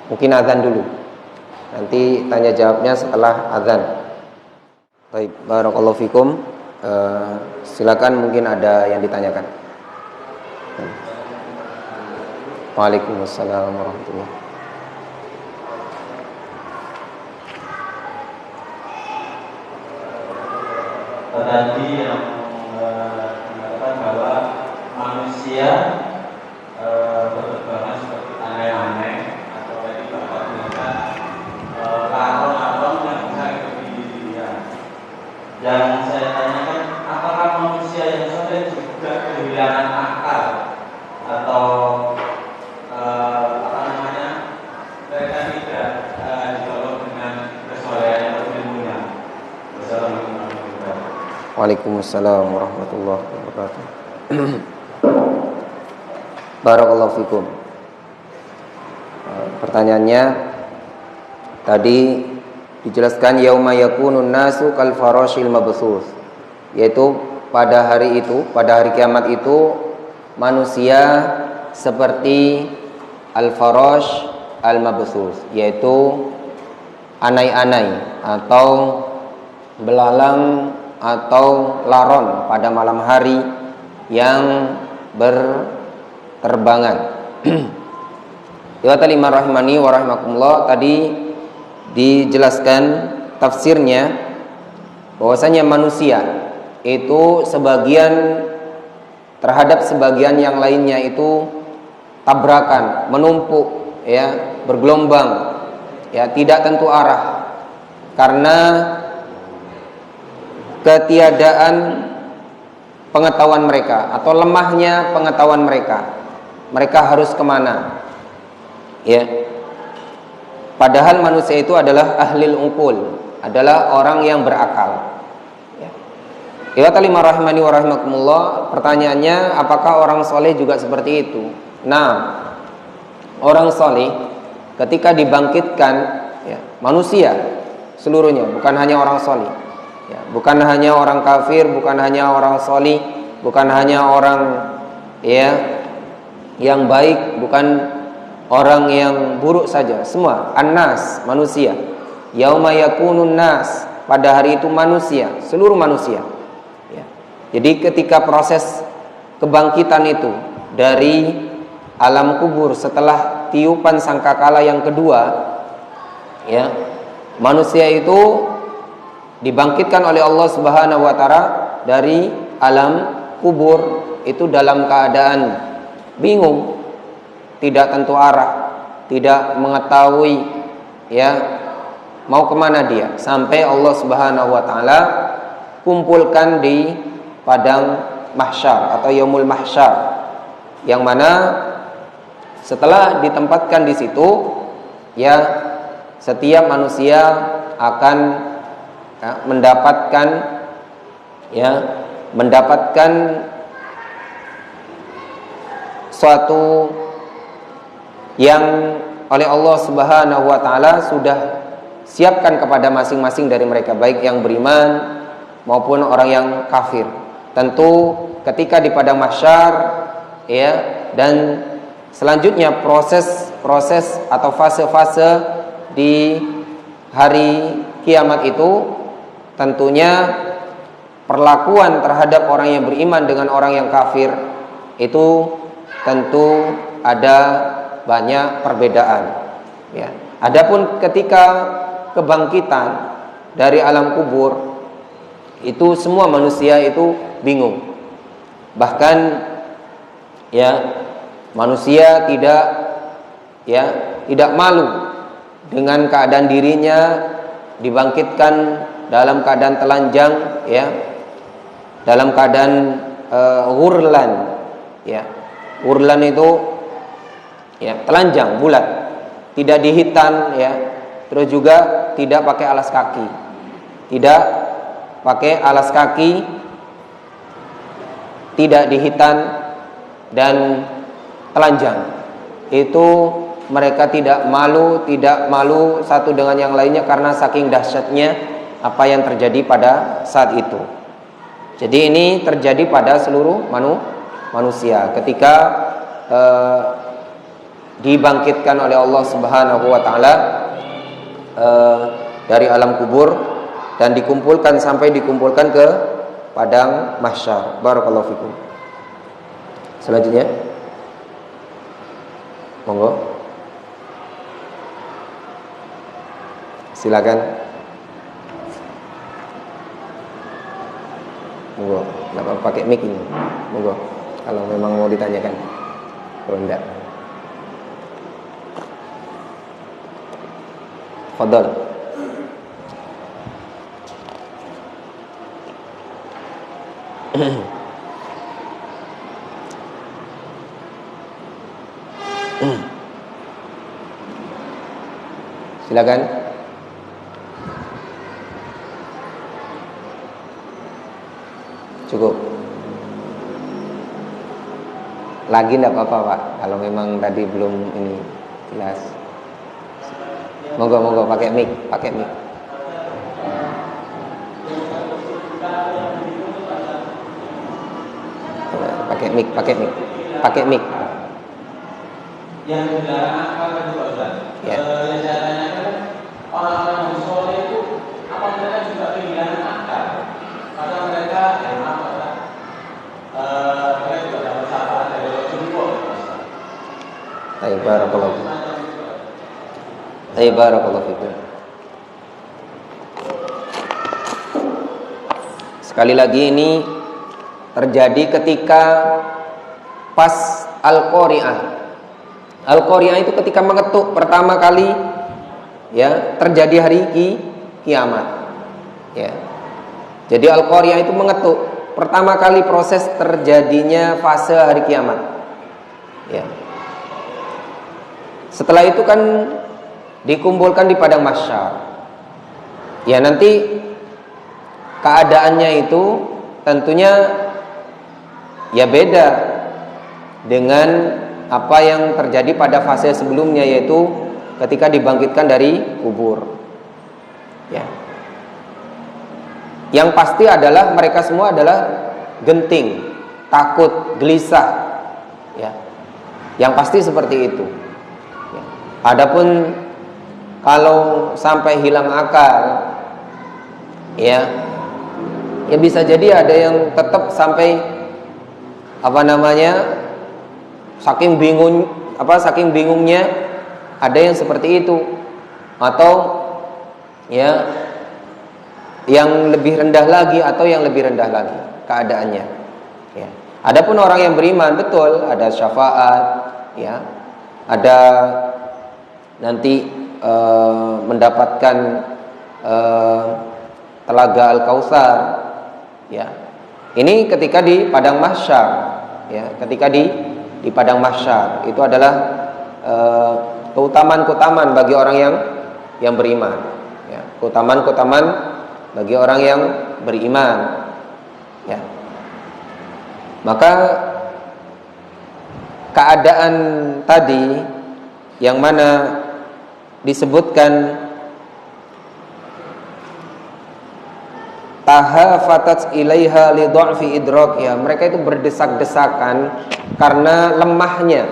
Speaker 2: Mungkin azan dulu. Nanti tanya jawabnya setelah azan. Baik, barakallahu fikum. Silakan, mungkin ada yang ditanyakan. Waalaikumsalam warahmatullahi.
Speaker 4: Tadi yang mengatakan bahwa manusia berterbangan seperti aneh-aneh, atau tadi Bapak mengatakan laron-laron yang bisa dilihat. Yang saya tanyakan, apakah manusia yang sampai juga kehilangan akal atau mereka tidak ditolong dengan kesolehan atau ilmunya? Wassalamualaikum warahmatullahi wabarakatuh.
Speaker 2: Waalaikumsalam warahmatullahi wabarakatuh. Barakallahu fikum. Pertanyaannya tadi dijelaskan yauma yakunun nasu kal farashil mabthuth, yaitu pada hari itu, pada hari kiamat itu manusia seperti al-farash al-mabthuth, yaitu anai-anai atau belalang atau laron pada malam hari yang berterbangan. Ikhwatal iman rahimani wa rahimakumullah, tadi dijelaskan tafsirnya bahwasanya manusia itu sebagian terhadap sebagian yang lainnya itu tabrakan, menumpuk, ya, bergelombang, ya, tidak tentu arah karena ketiadaan pengetahuan mereka atau lemahnya pengetahuan mereka. Mereka harus kemana? Ya. Padahal manusia itu adalah ahlil ungkul, adalah orang yang berakal. Ikhwatal iman rahimani wa rahimakumullah, pertanyaannya apakah orang soleh juga seperti itu? Nah, orang soleh ketika dibangkitkan, ya, manusia seluruhnya, bukan hanya orang soleh, ya, bukan hanya orang kafir, bukan hanya orang soleh, bukan hanya orang, ya, yang baik, bukan orang yang buruk saja, semua annas, manusia. Yauma yakunun nas, pada hari itu manusia, seluruh manusia. Jadi ketika proses kebangkitan itu dari alam kubur setelah tiupan sangkakala yang kedua, ya, manusia itu dibangkitkan oleh Allah Subhanahu wa taala dari alam kubur itu dalam keadaan bingung, tidak tentu arah, tidak mengetahui ya mau kemana dia, sampai Allah Subhanahu wa taala kumpulkan di padang mahsyar atau yaumul mahsyar, yang mana setelah ditempatkan di situ ya setiap manusia akan mendapatkan suatu yang oleh Allah Subhanahu wa taala sudah siapkan kepada masing-masing dari mereka, baik yang beriman maupun orang yang kafir. Tentu ketika di padang mahsyar ya, dan selanjutnya proses atau fase-fase di hari kiamat itu, tentunya perlakuan terhadap orang yang beriman dengan orang yang kafir itu tentu ada banyak perbedaan ya. Adapun ketika kebangkitan dari alam kubur itu semua manusia itu bingung. Bahkan ya manusia tidak malu dengan keadaan dirinya dibangkitkan dalam keadaan telanjang ya, dalam keadaan ghurlan ya. Ghurlan itu ya telanjang bulat, tidak dihitan ya, terus juga tidak pakai alas kaki, tidak dihitan dan telanjang. Itu mereka tidak malu satu dengan yang lainnya karena saking dahsyatnya apa yang terjadi pada saat itu. Jadi ini terjadi pada seluruh manusia ketika dibangkitkan oleh Allah Subhanahu wa taala dari alam kubur dan dikumpulkan ke padang mahsyar. Barakallahu fikum. Selanjutnya monggo, silakan. Monggo, kenapa pakai mic ini? Monggo, kalau memang mau ditanyakan. Kalau enggak, fadhal. Silakan. Cukup. Lagi enggak apa-apa, Pak. Kalau memang tadi belum ini jelas. Monggo pakai mic. Pakai mic.
Speaker 4: Yang dilarang apa tadi Pak Ustaz?
Speaker 2: Ya.
Speaker 4: Yang saya tanyakan, orang-orang yang soleh itu apa mereka juga kehilangan akal? Karena mereka mereka juga dapat syafaat dari Rasulullah.
Speaker 2: Barakallahu fikum. Sekali lagi ini terjadi ketika pas Al-Qari'ah. Al-Qari'ah itu ketika mengetuk pertama kali ya, terjadi hari kiamat ya. Jadi Al-Qari'ah itu mengetuk pertama kali proses terjadinya fase hari kiamat ya. Setelah itu kan dikumpulkan di padang mahsyar ya, nanti keadaannya itu tentunya ya beda dengan apa yang terjadi pada fase sebelumnya, yaitu ketika dibangkitkan dari kubur ya. Yang pasti adalah mereka semua adalah genting, takut, gelisah ya. Yang pasti seperti itu ya. Adapun kalau sampai hilang akal ya bisa jadi ada yang tetap sampai saking bingungnya ada yang seperti itu, atau ya yang lebih rendah lagi keadaannya. Ya. Adapun orang yang beriman betul ada syafaat, ya, ada nanti mendapatkan telaga Al-Kautsar, ya. Ini ketika di padang mahsyar, ya, ketika di padang mahsyar itu adalah keutamaan-keutamaan bagi orang yang beriman, ya. Keutamaan-keutamaan bagi orang yang beriman, ya. Maka keadaan tadi yang mana disebutkan tahafatat ilaiha li dha'fi idrakiha, mereka itu berdesak-desakan karena lemahnya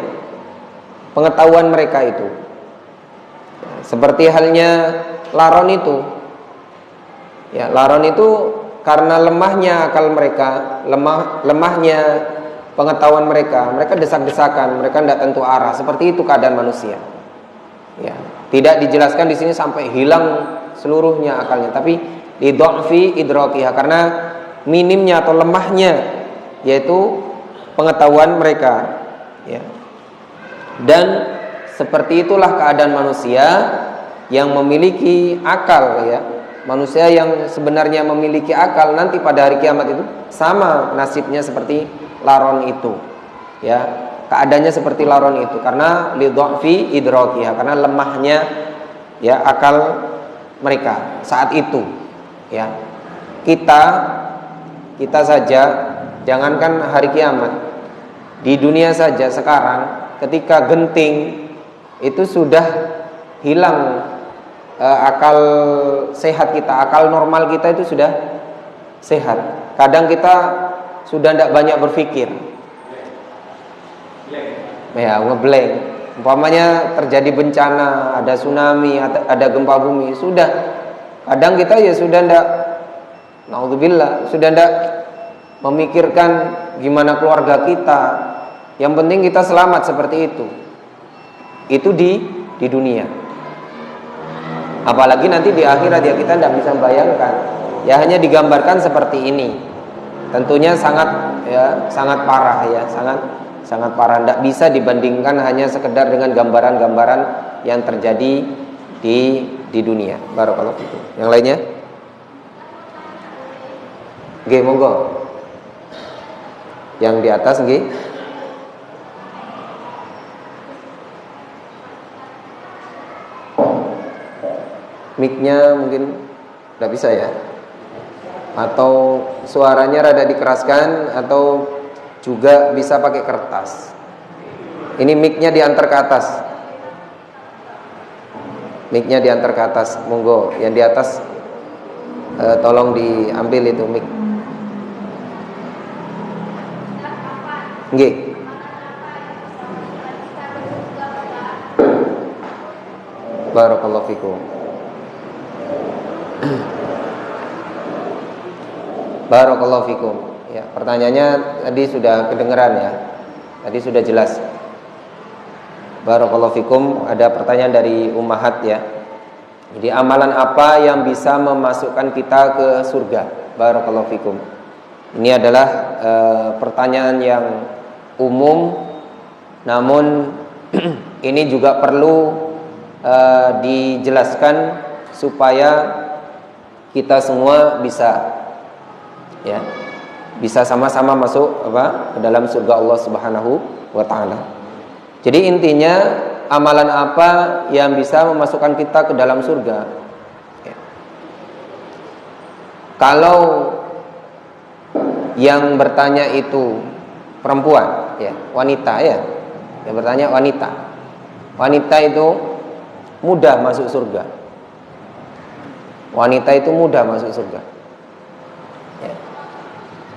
Speaker 2: pengetahuan mereka itu. Seperti halnya laron itu. Ya, laron itu karena lemahnya akal mereka, lemahnya pengetahuan mereka desak-desakan, mereka tidak tentu arah. Seperti itu keadaan manusia. Ya, tidak dijelaskan di sini sampai hilang seluruhnya akalnya, tapi li dha'fi idrakiha, karena minimnya atau lemahnya yaitu pengetahuan mereka, ya. Dan seperti itulah keadaan manusia yang memiliki akal, ya. Manusia yang sebenarnya memiliki akal nanti pada hari kiamat itu sama nasibnya seperti laron itu, ya. Keadaannya seperti laron itu karena li dha'fi idrakiha, karena lemahnya, ya, akal mereka saat itu, ya. Kita saja, jangankan hari kiamat, di dunia saja sekarang ketika genting itu sudah hilang akal sehat kita, akal normal kita itu sudah sehat. Kadang kita sudah tidak banyak berpikir, ya, ngeblank. Umpamanya terjadi bencana, ada tsunami, ada gempa bumi, sudah kadang kita ya sudah tidak, naudzubillah, sudah tidak memikirkan gimana keluarga kita. Yang penting kita selamat, seperti itu. Itu di dunia. Apalagi nanti di akhirat, ya, kita tidak bisa bayangkan. Ya, hanya digambarkan seperti ini. Tentunya sangat parah, ya, sangat parah. Tidak bisa dibandingkan hanya sekedar dengan gambaran-gambaran yang terjadi di dunia. Barakallahu fikum. Yang lainnya? Nggih, monggo. Yang di atas nggih. Mic-nya mungkin tidak bisa, ya. Atau suaranya rada dikeraskan, atau juga bisa pakai kertas. Ini mic-nya diantar ke atas. Mic-nya diantar ke atas. Monggo, yang di atas tolong diambil itu mic. Nggih. Barakallahu fikum. Barakallahu fikum. Ya, pertanyaannya tadi sudah kedengeran, ya. Tadi sudah jelas. Barakallahu fikum. Ada pertanyaan dari Ummahat, ya. Jadi amalan apa yang bisa memasukkan kita ke surga? Barakallahu fikum. Ini adalah pertanyaan yang umum, namun ini juga perlu dijelaskan supaya kita semua bisa, ya, bisa sama-sama masuk ke dalam surga Allah Subhanahu wa taala. Jadi intinya, amalan apa yang bisa memasukkan kita ke dalam surga? Ya. Kalau yang bertanya itu perempuan, ya, wanita, ya. Yang bertanya wanita. Wanita itu mudah masuk surga. Wanita itu mudah masuk surga. Ya.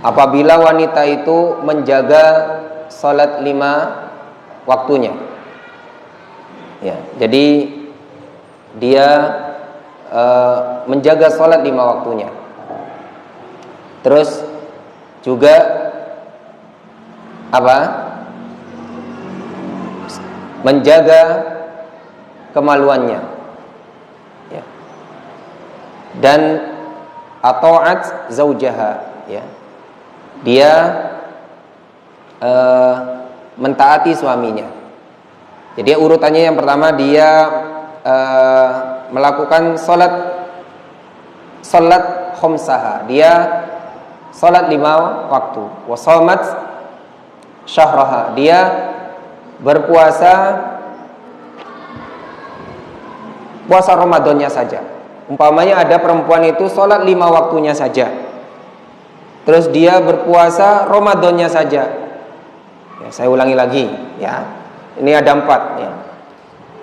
Speaker 2: Apabila wanita itu menjaga salat 5 waktunya, ya, jadi dia menjaga salat 5 waktunya. Terus juga menjaga kemaluannya, ya. Dan ata'at zaujaha, ya. Dia mentaati suaminya. Jadi urutannya yang pertama dia melakukan salat khamsaha. Dia salat 5 waktu. Wa shamat syahraha. Dia berpuasa puasa Ramadannya saja. Umpamanya ada perempuan itu salat 5 waktunya saja, terus dia berpuasa Ramadannya saja. Ya, saya ulangi lagi ya. Ini ada 4 ya.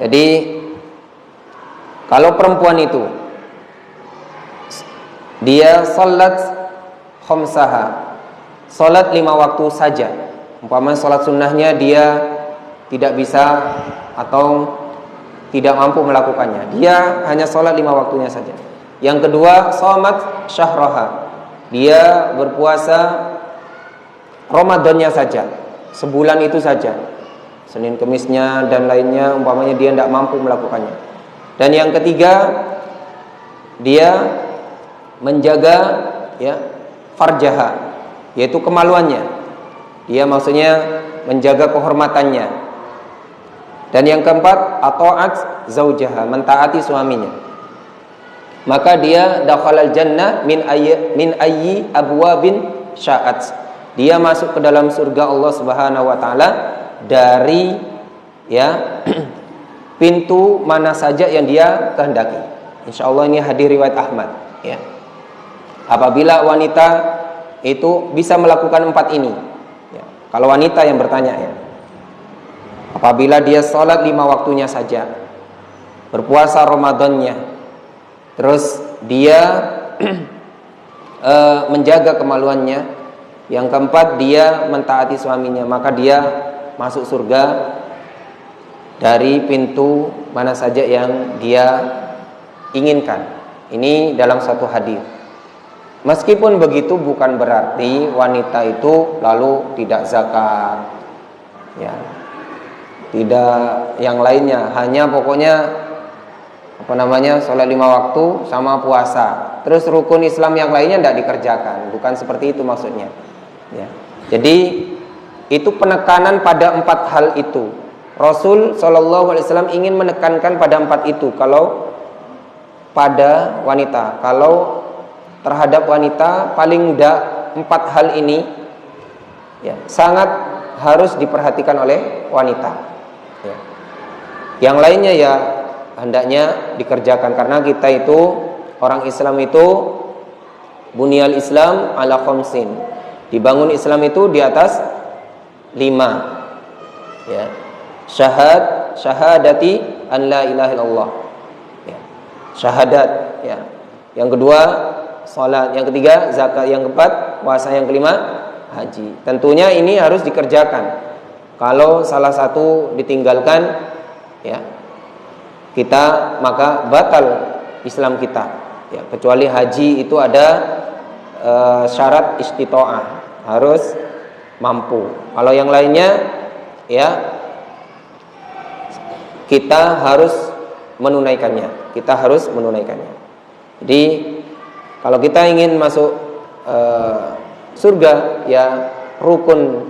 Speaker 2: Jadi kalau perempuan itu dia salat khamsaha, salat 5 waktu saja. Umpamanya salat sunnahnya dia tidak bisa atau tidak mampu melakukannya, dia hanya salat 5 waktunya saja. Yang kedua, shamat syahraha. Dia berpuasa Ramadannya saja, sebulan itu saja, Senin Kemisnya dan lainnya, umpamanya dia tidak mampu melakukannya. Dan yang ketiga, dia menjaga ya farjaha, yaitu kemaluannya. Dia maksudnya menjaga kehormatannya. Dan yang keempat, ata'at zaujaha, mentaati suaminya. Maka dia dakhalal jannah min ayyi abwabin sya'at. Dia masuk ke dalam surga Allah Subhanahu wa taala dari ya pintu mana saja yang dia kehendaki. Insyaallah ini hadis riwayat Ahmad ya. Apabila wanita itu bisa melakukan 4 ini ya. Kalau wanita yang bertanya ya, apabila dia sholat 5 waktunya saja, berpuasa Ramadannya, terus dia menjaga kemaluannya, yang keempat dia mentaati suaminya, maka dia masuk surga dari pintu mana saja yang dia inginkan. Ini dalam satu hadis. Meskipun begitu bukan berarti wanita itu lalu tidak zakat ya, tidak yang lainnya, hanya pokoknya sholat 5 waktu sama puasa, terus rukun Islam yang lainnya tidak dikerjakan. Bukan seperti itu maksudnya ya. Jadi itu penekanan pada 4 hal itu. Rasul SAW ingin menekankan pada 4 itu kalau pada wanita. Kalau terhadap wanita paling tidak 4 hal ini ya, sangat harus diperhatikan oleh wanita ya. Yang lainnya ya hendaknya dikerjakan, karena kita itu orang Islam itu bunyal Islam ala khamsin, dibangun Islam itu di atas 5 ya. Syahadati an la ilaha illallah ya. Syahadat ya. Yang kedua salat, yang ketiga zakat, yang keempat puasa, yang kelima haji. Tentunya ini harus dikerjakan. Kalau salah satu ditinggalkan ya, kita maka batal Islam kita ya. Kecuali haji itu ada syarat istita'ah, harus mampu. Kalau yang lainnya ya kita harus menunaikannya. Jadi kalau kita ingin masuk surga ya, rukun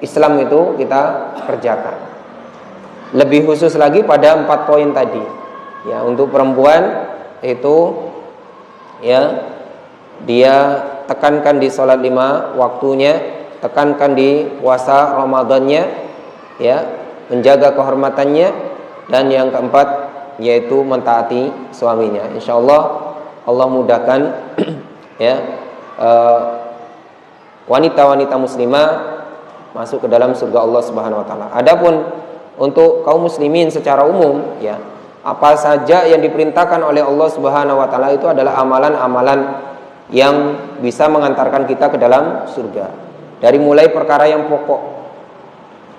Speaker 2: Islam itu kita kerjakan. Lebih khusus lagi pada 4 poin tadi ya. Untuk perempuan itu ya, dia tekankan di sholat 5 waktunya, tekankan di puasa Ramadannya ya, menjaga kehormatannya, dan yang keempat yaitu mentaati suaminya. Insyaallah Allah mudahkan ya wanita-wanita muslimah masuk ke dalam surga Allah Subhanahu wa taala. Adapun untuk kaum muslimin secara umum ya, apa saja yang diperintahkan oleh Allah Subhanahu wa taala itu adalah amalan-amalan yang bisa mengantarkan kita ke dalam surga. Dari mulai perkara yang pokok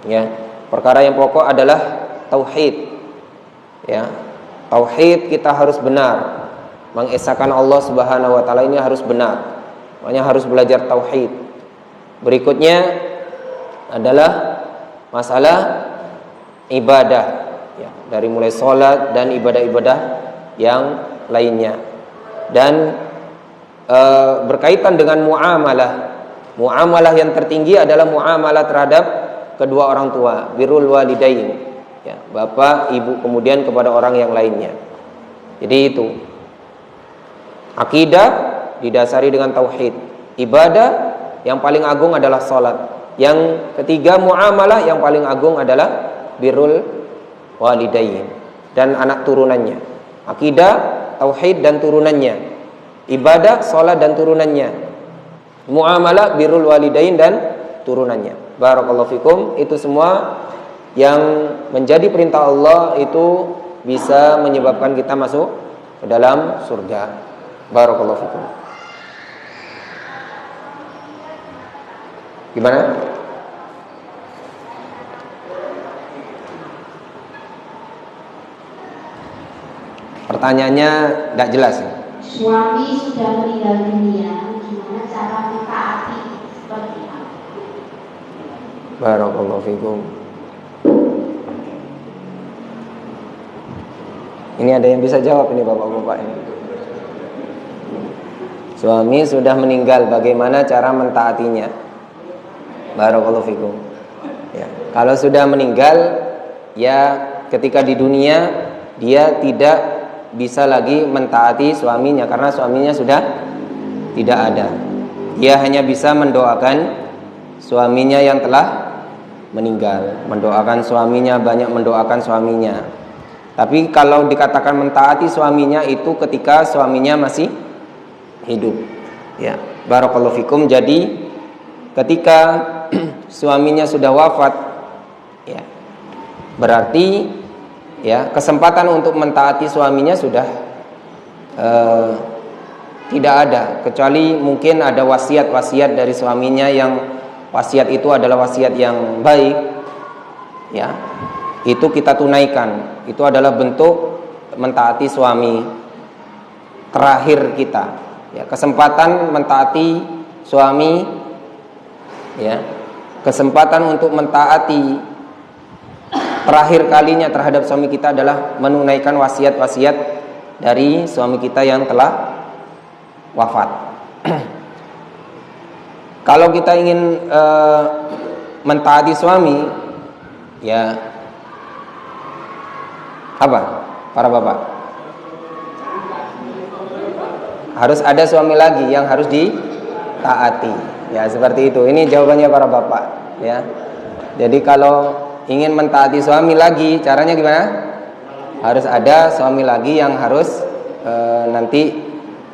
Speaker 2: ya. Perkara yang pokok adalah tauhid ya. Tauhid kita harus benar, mengesahkan Allah Subhanahu wa taala ini harus benar. Makanya harus belajar tauhid. Berikutnya adalah masalah ibadah ya, dari mulai sholat dan ibadah-ibadah yang lainnya. Dan berkaitan dengan muamalah Muamalah yang tertinggi adalah muamalah terhadap kedua orang tua, birrul walidain, ya, bapak, ibu, kemudian kepada orang yang lainnya. Jadi itu akidah didasari dengan tauhid. Ibadah yang paling agung adalah salat. Yang ketiga muamalah yang paling agung adalah birrul walidain dan anak turunannya. Akidah, tauhid dan turunannya. Ibadah, salat dan turunannya. Muamalah, birrul walidain dan turunannya. Barakallahu fikum. Itu semua yang menjadi perintah Allah itu bisa menyebabkan kita masuk ke dalam surga. Barakallahu fikum. Gimana? Pertanyaannya tidak jelas ya?
Speaker 5: Suami sudah meninggal dunia, gimana cara mentaati seperti apa?
Speaker 2: Barakallahu fikum. Ini ada yang bisa jawab ini bapak-bapak ini. Suami sudah meninggal, bagaimana cara mentaatinya? Barakallahu fikum. Ya, kalau sudah meninggal, ya ketika di dunia dia tidak bisa lagi mentaati suaminya karena suaminya sudah tidak ada. Dia hanya bisa mendoakan suaminya yang telah meninggal, mendoakan suaminya, banyak mendoakan suaminya. Tapi kalau dikatakan mentaati suaminya itu ketika suaminya masih hidup. Ya, barakallahu fikum. Jadi ketika suaminya sudah wafat, ya, berarti ya kesempatan untuk mentaati suaminya sudah tidak ada, kecuali mungkin ada wasiat-wasiat dari suaminya yang wasiat itu adalah wasiat yang baik, ya, itu kita tunaikan. Itu adalah bentuk mentaati suami terakhir kita, ya, kesempatan mentaati suami, ya, kesempatan untuk mentaati terakhir kalinya terhadap suami kita adalah menunaikan wasiat-wasiat dari suami kita yang telah wafat. Kalau kita ingin mentaati suami, ya, apa para bapak? Harus ada suami lagi yang harus ditaati. Ya, seperti itu. Ini jawabannya para bapak, ya. Jadi kalau ingin mentaati suami lagi, caranya gimana? Harus ada suami lagi yang harus nanti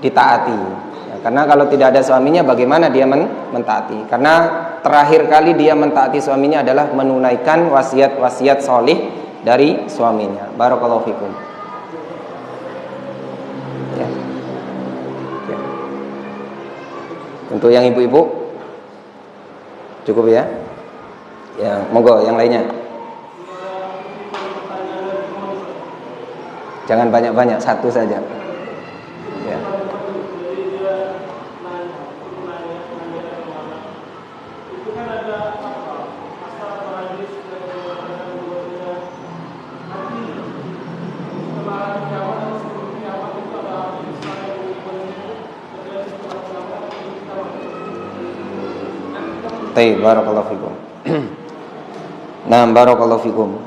Speaker 2: ditaati. Ya, karena kalau tidak ada suaminya, bagaimana dia mentaati? Karena terakhir kali dia mentaati suaminya adalah menunaikan wasiat-wasiat solih dari suaminya. Barakallahu fikum. Ya. Ya. Untuk yang ibu-ibu cukup ya? Ya, monggo yang lainnya. Jangan banyak-banyak, satu saja. Ya. Baik, barakallahu fikum. Nah, barakallahu fikum.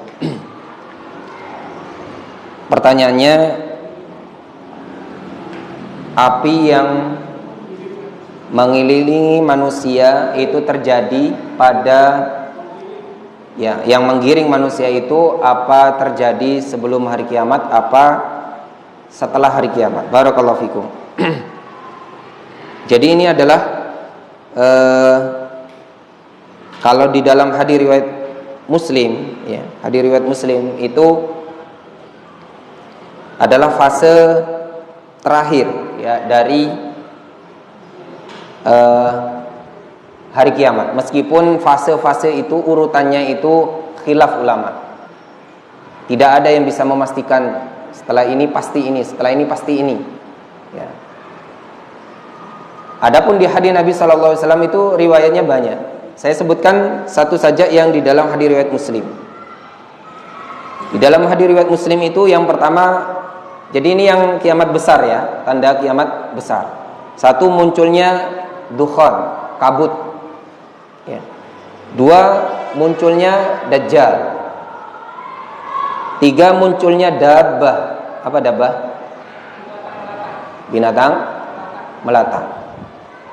Speaker 2: Pertanyaannya, api yang mengelilingi manusia itu terjadi pada, ya, yang menggiring manusia itu apa terjadi sebelum hari kiamat, apa setelah hari kiamat? Barakallahu fikum. Jadi ini adalah kalau di dalam hadis riwayat Muslim, ya, hadis riwayat Muslim itu adalah fase terakhir, ya, dari hari kiamat. Meskipun fase-fase itu urutannya itu khilaf ulama, tidak ada yang bisa memastikan setelah ini pasti ini, setelah ini pasti ini, ya. Adapun di hadis Nabi SAW itu riwayatnya banyak. Saya sebutkan satu saja yang di dalam hadis riwayat Muslim. Di dalam hadis riwayat Muslim itu yang pertama, jadi ini yang kiamat besar, ya, tanda kiamat besar. Satu, munculnya dukhan, kabut, Ya. 2, munculnya Dajjal. 3, munculnya dabbah. Apa dabbah? Binatang melata.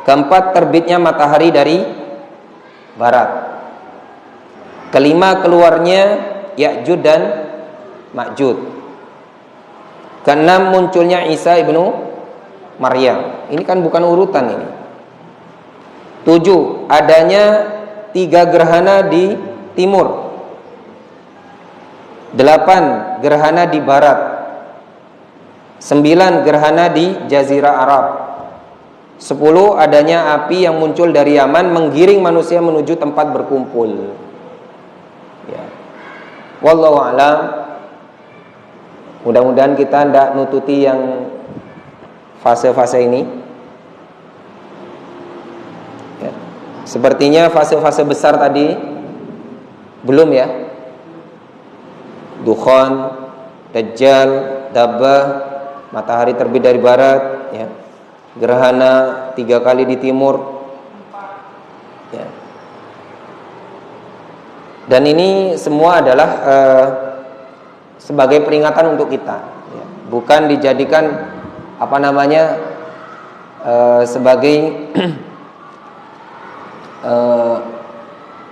Speaker 2: 4, terbitnya matahari dari barat. 5, keluarnya Ya'jud dan Ma'jud. 6, munculnya Isa ibnu Maryam. Ini kan bukan urutan ini. 7, adanya 3 gerhana di timur. 8, gerhana di barat. 9, gerhana di Jazirah Arab. 10, adanya api yang muncul dari Yaman menggiring manusia menuju tempat berkumpul. Ya. Wallahu a'lam. Mudah-mudahan kita tidak nututi yang fase-fase ini. Ya. Sepertinya fase-fase besar tadi belum ya. Dukhan, Dajjal, Dabbah, matahari terbit dari barat, ya. Gerhana 3 kali di timur, ya. Dan ini semua adalah sebagai peringatan untuk kita, ya. Bukan dijadikan sebagai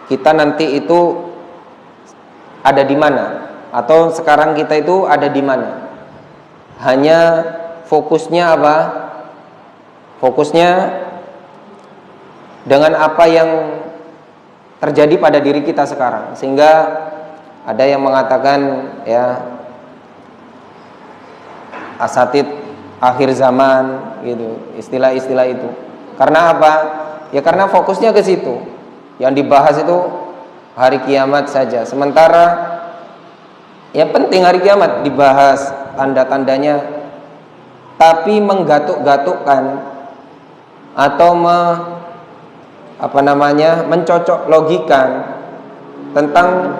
Speaker 2: kita nanti itu ada di mana, atau sekarang kita itu ada di mana. Hanya fokusnya apa? Fokusnya dengan apa yang terjadi pada diri kita sekarang. Sehingga ada yang mengatakan ya asatid akhir zaman gitu, istilah-istilah itu. Karena apa? Ya karena fokusnya ke situ. Yang dibahas itu hari kiamat saja. Sementara ya penting hari kiamat dibahas tanda-tandanya, tapi menggatuk-gatukkan atau mencocok logikan tentang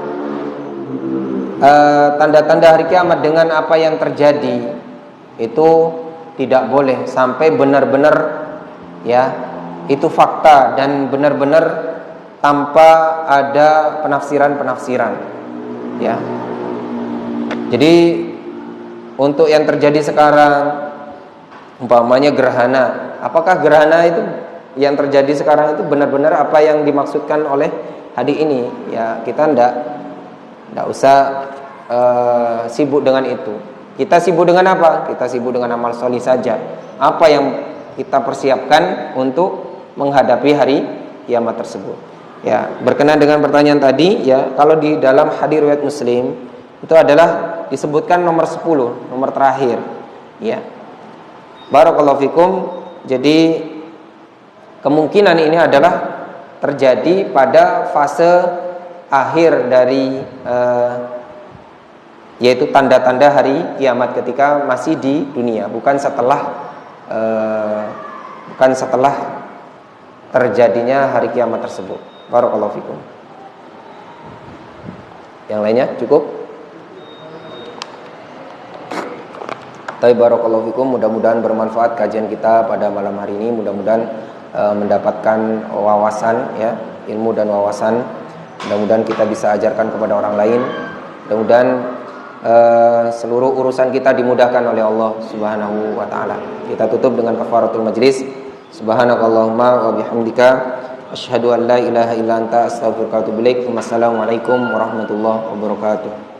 Speaker 2: tanda-tanda hari kiamat dengan apa yang terjadi, itu tidak boleh sampai benar-benar ya itu fakta dan benar-benar tanpa ada penafsiran-penafsiran, ya. Jadi untuk yang terjadi sekarang, umpamanya gerhana, apakah gerhana itu yang terjadi sekarang itu benar-benar apa yang dimaksudkan oleh hadis ini? Ya kita ndak usah sibuk dengan itu. Kita sibuk dengan apa? Kita sibuk dengan amal solih saja. Apa yang kita persiapkan untuk menghadapi hari kiamat tersebut. Ya, berkenaan dengan pertanyaan tadi, ya kalau di dalam hadis riwayat Muslim itu adalah disebutkan nomor 10, nomor terakhir. Ya. Barakallahu fikum. Jadi kemungkinan ini adalah terjadi pada fase akhir dari yaitu tanda-tanda hari kiamat ketika masih di dunia, bukan setelah terjadinya hari kiamat tersebut. Barakallahu fikum. Yang lainnya cukup? Tapi barakallahu fikum, mudah-mudahan bermanfaat kajian kita pada malam hari ini. Mudah-mudahan mendapatkan wawasan, ya, ilmu dan wawasan. Mudah-mudahan kita bisa ajarkan kepada orang lain. Mudah-mudahan seluruh urusan kita dimudahkan oleh Allah Subhanahu wa taala. Kita tutup dengan kafaratul majlis. Subhanakallahumma wa bihamdika asyhadu an la ilaha illa anta astaghfiruka wa atubu ilaik. Wassalamualaikum warahmatullahi wabarakatuh.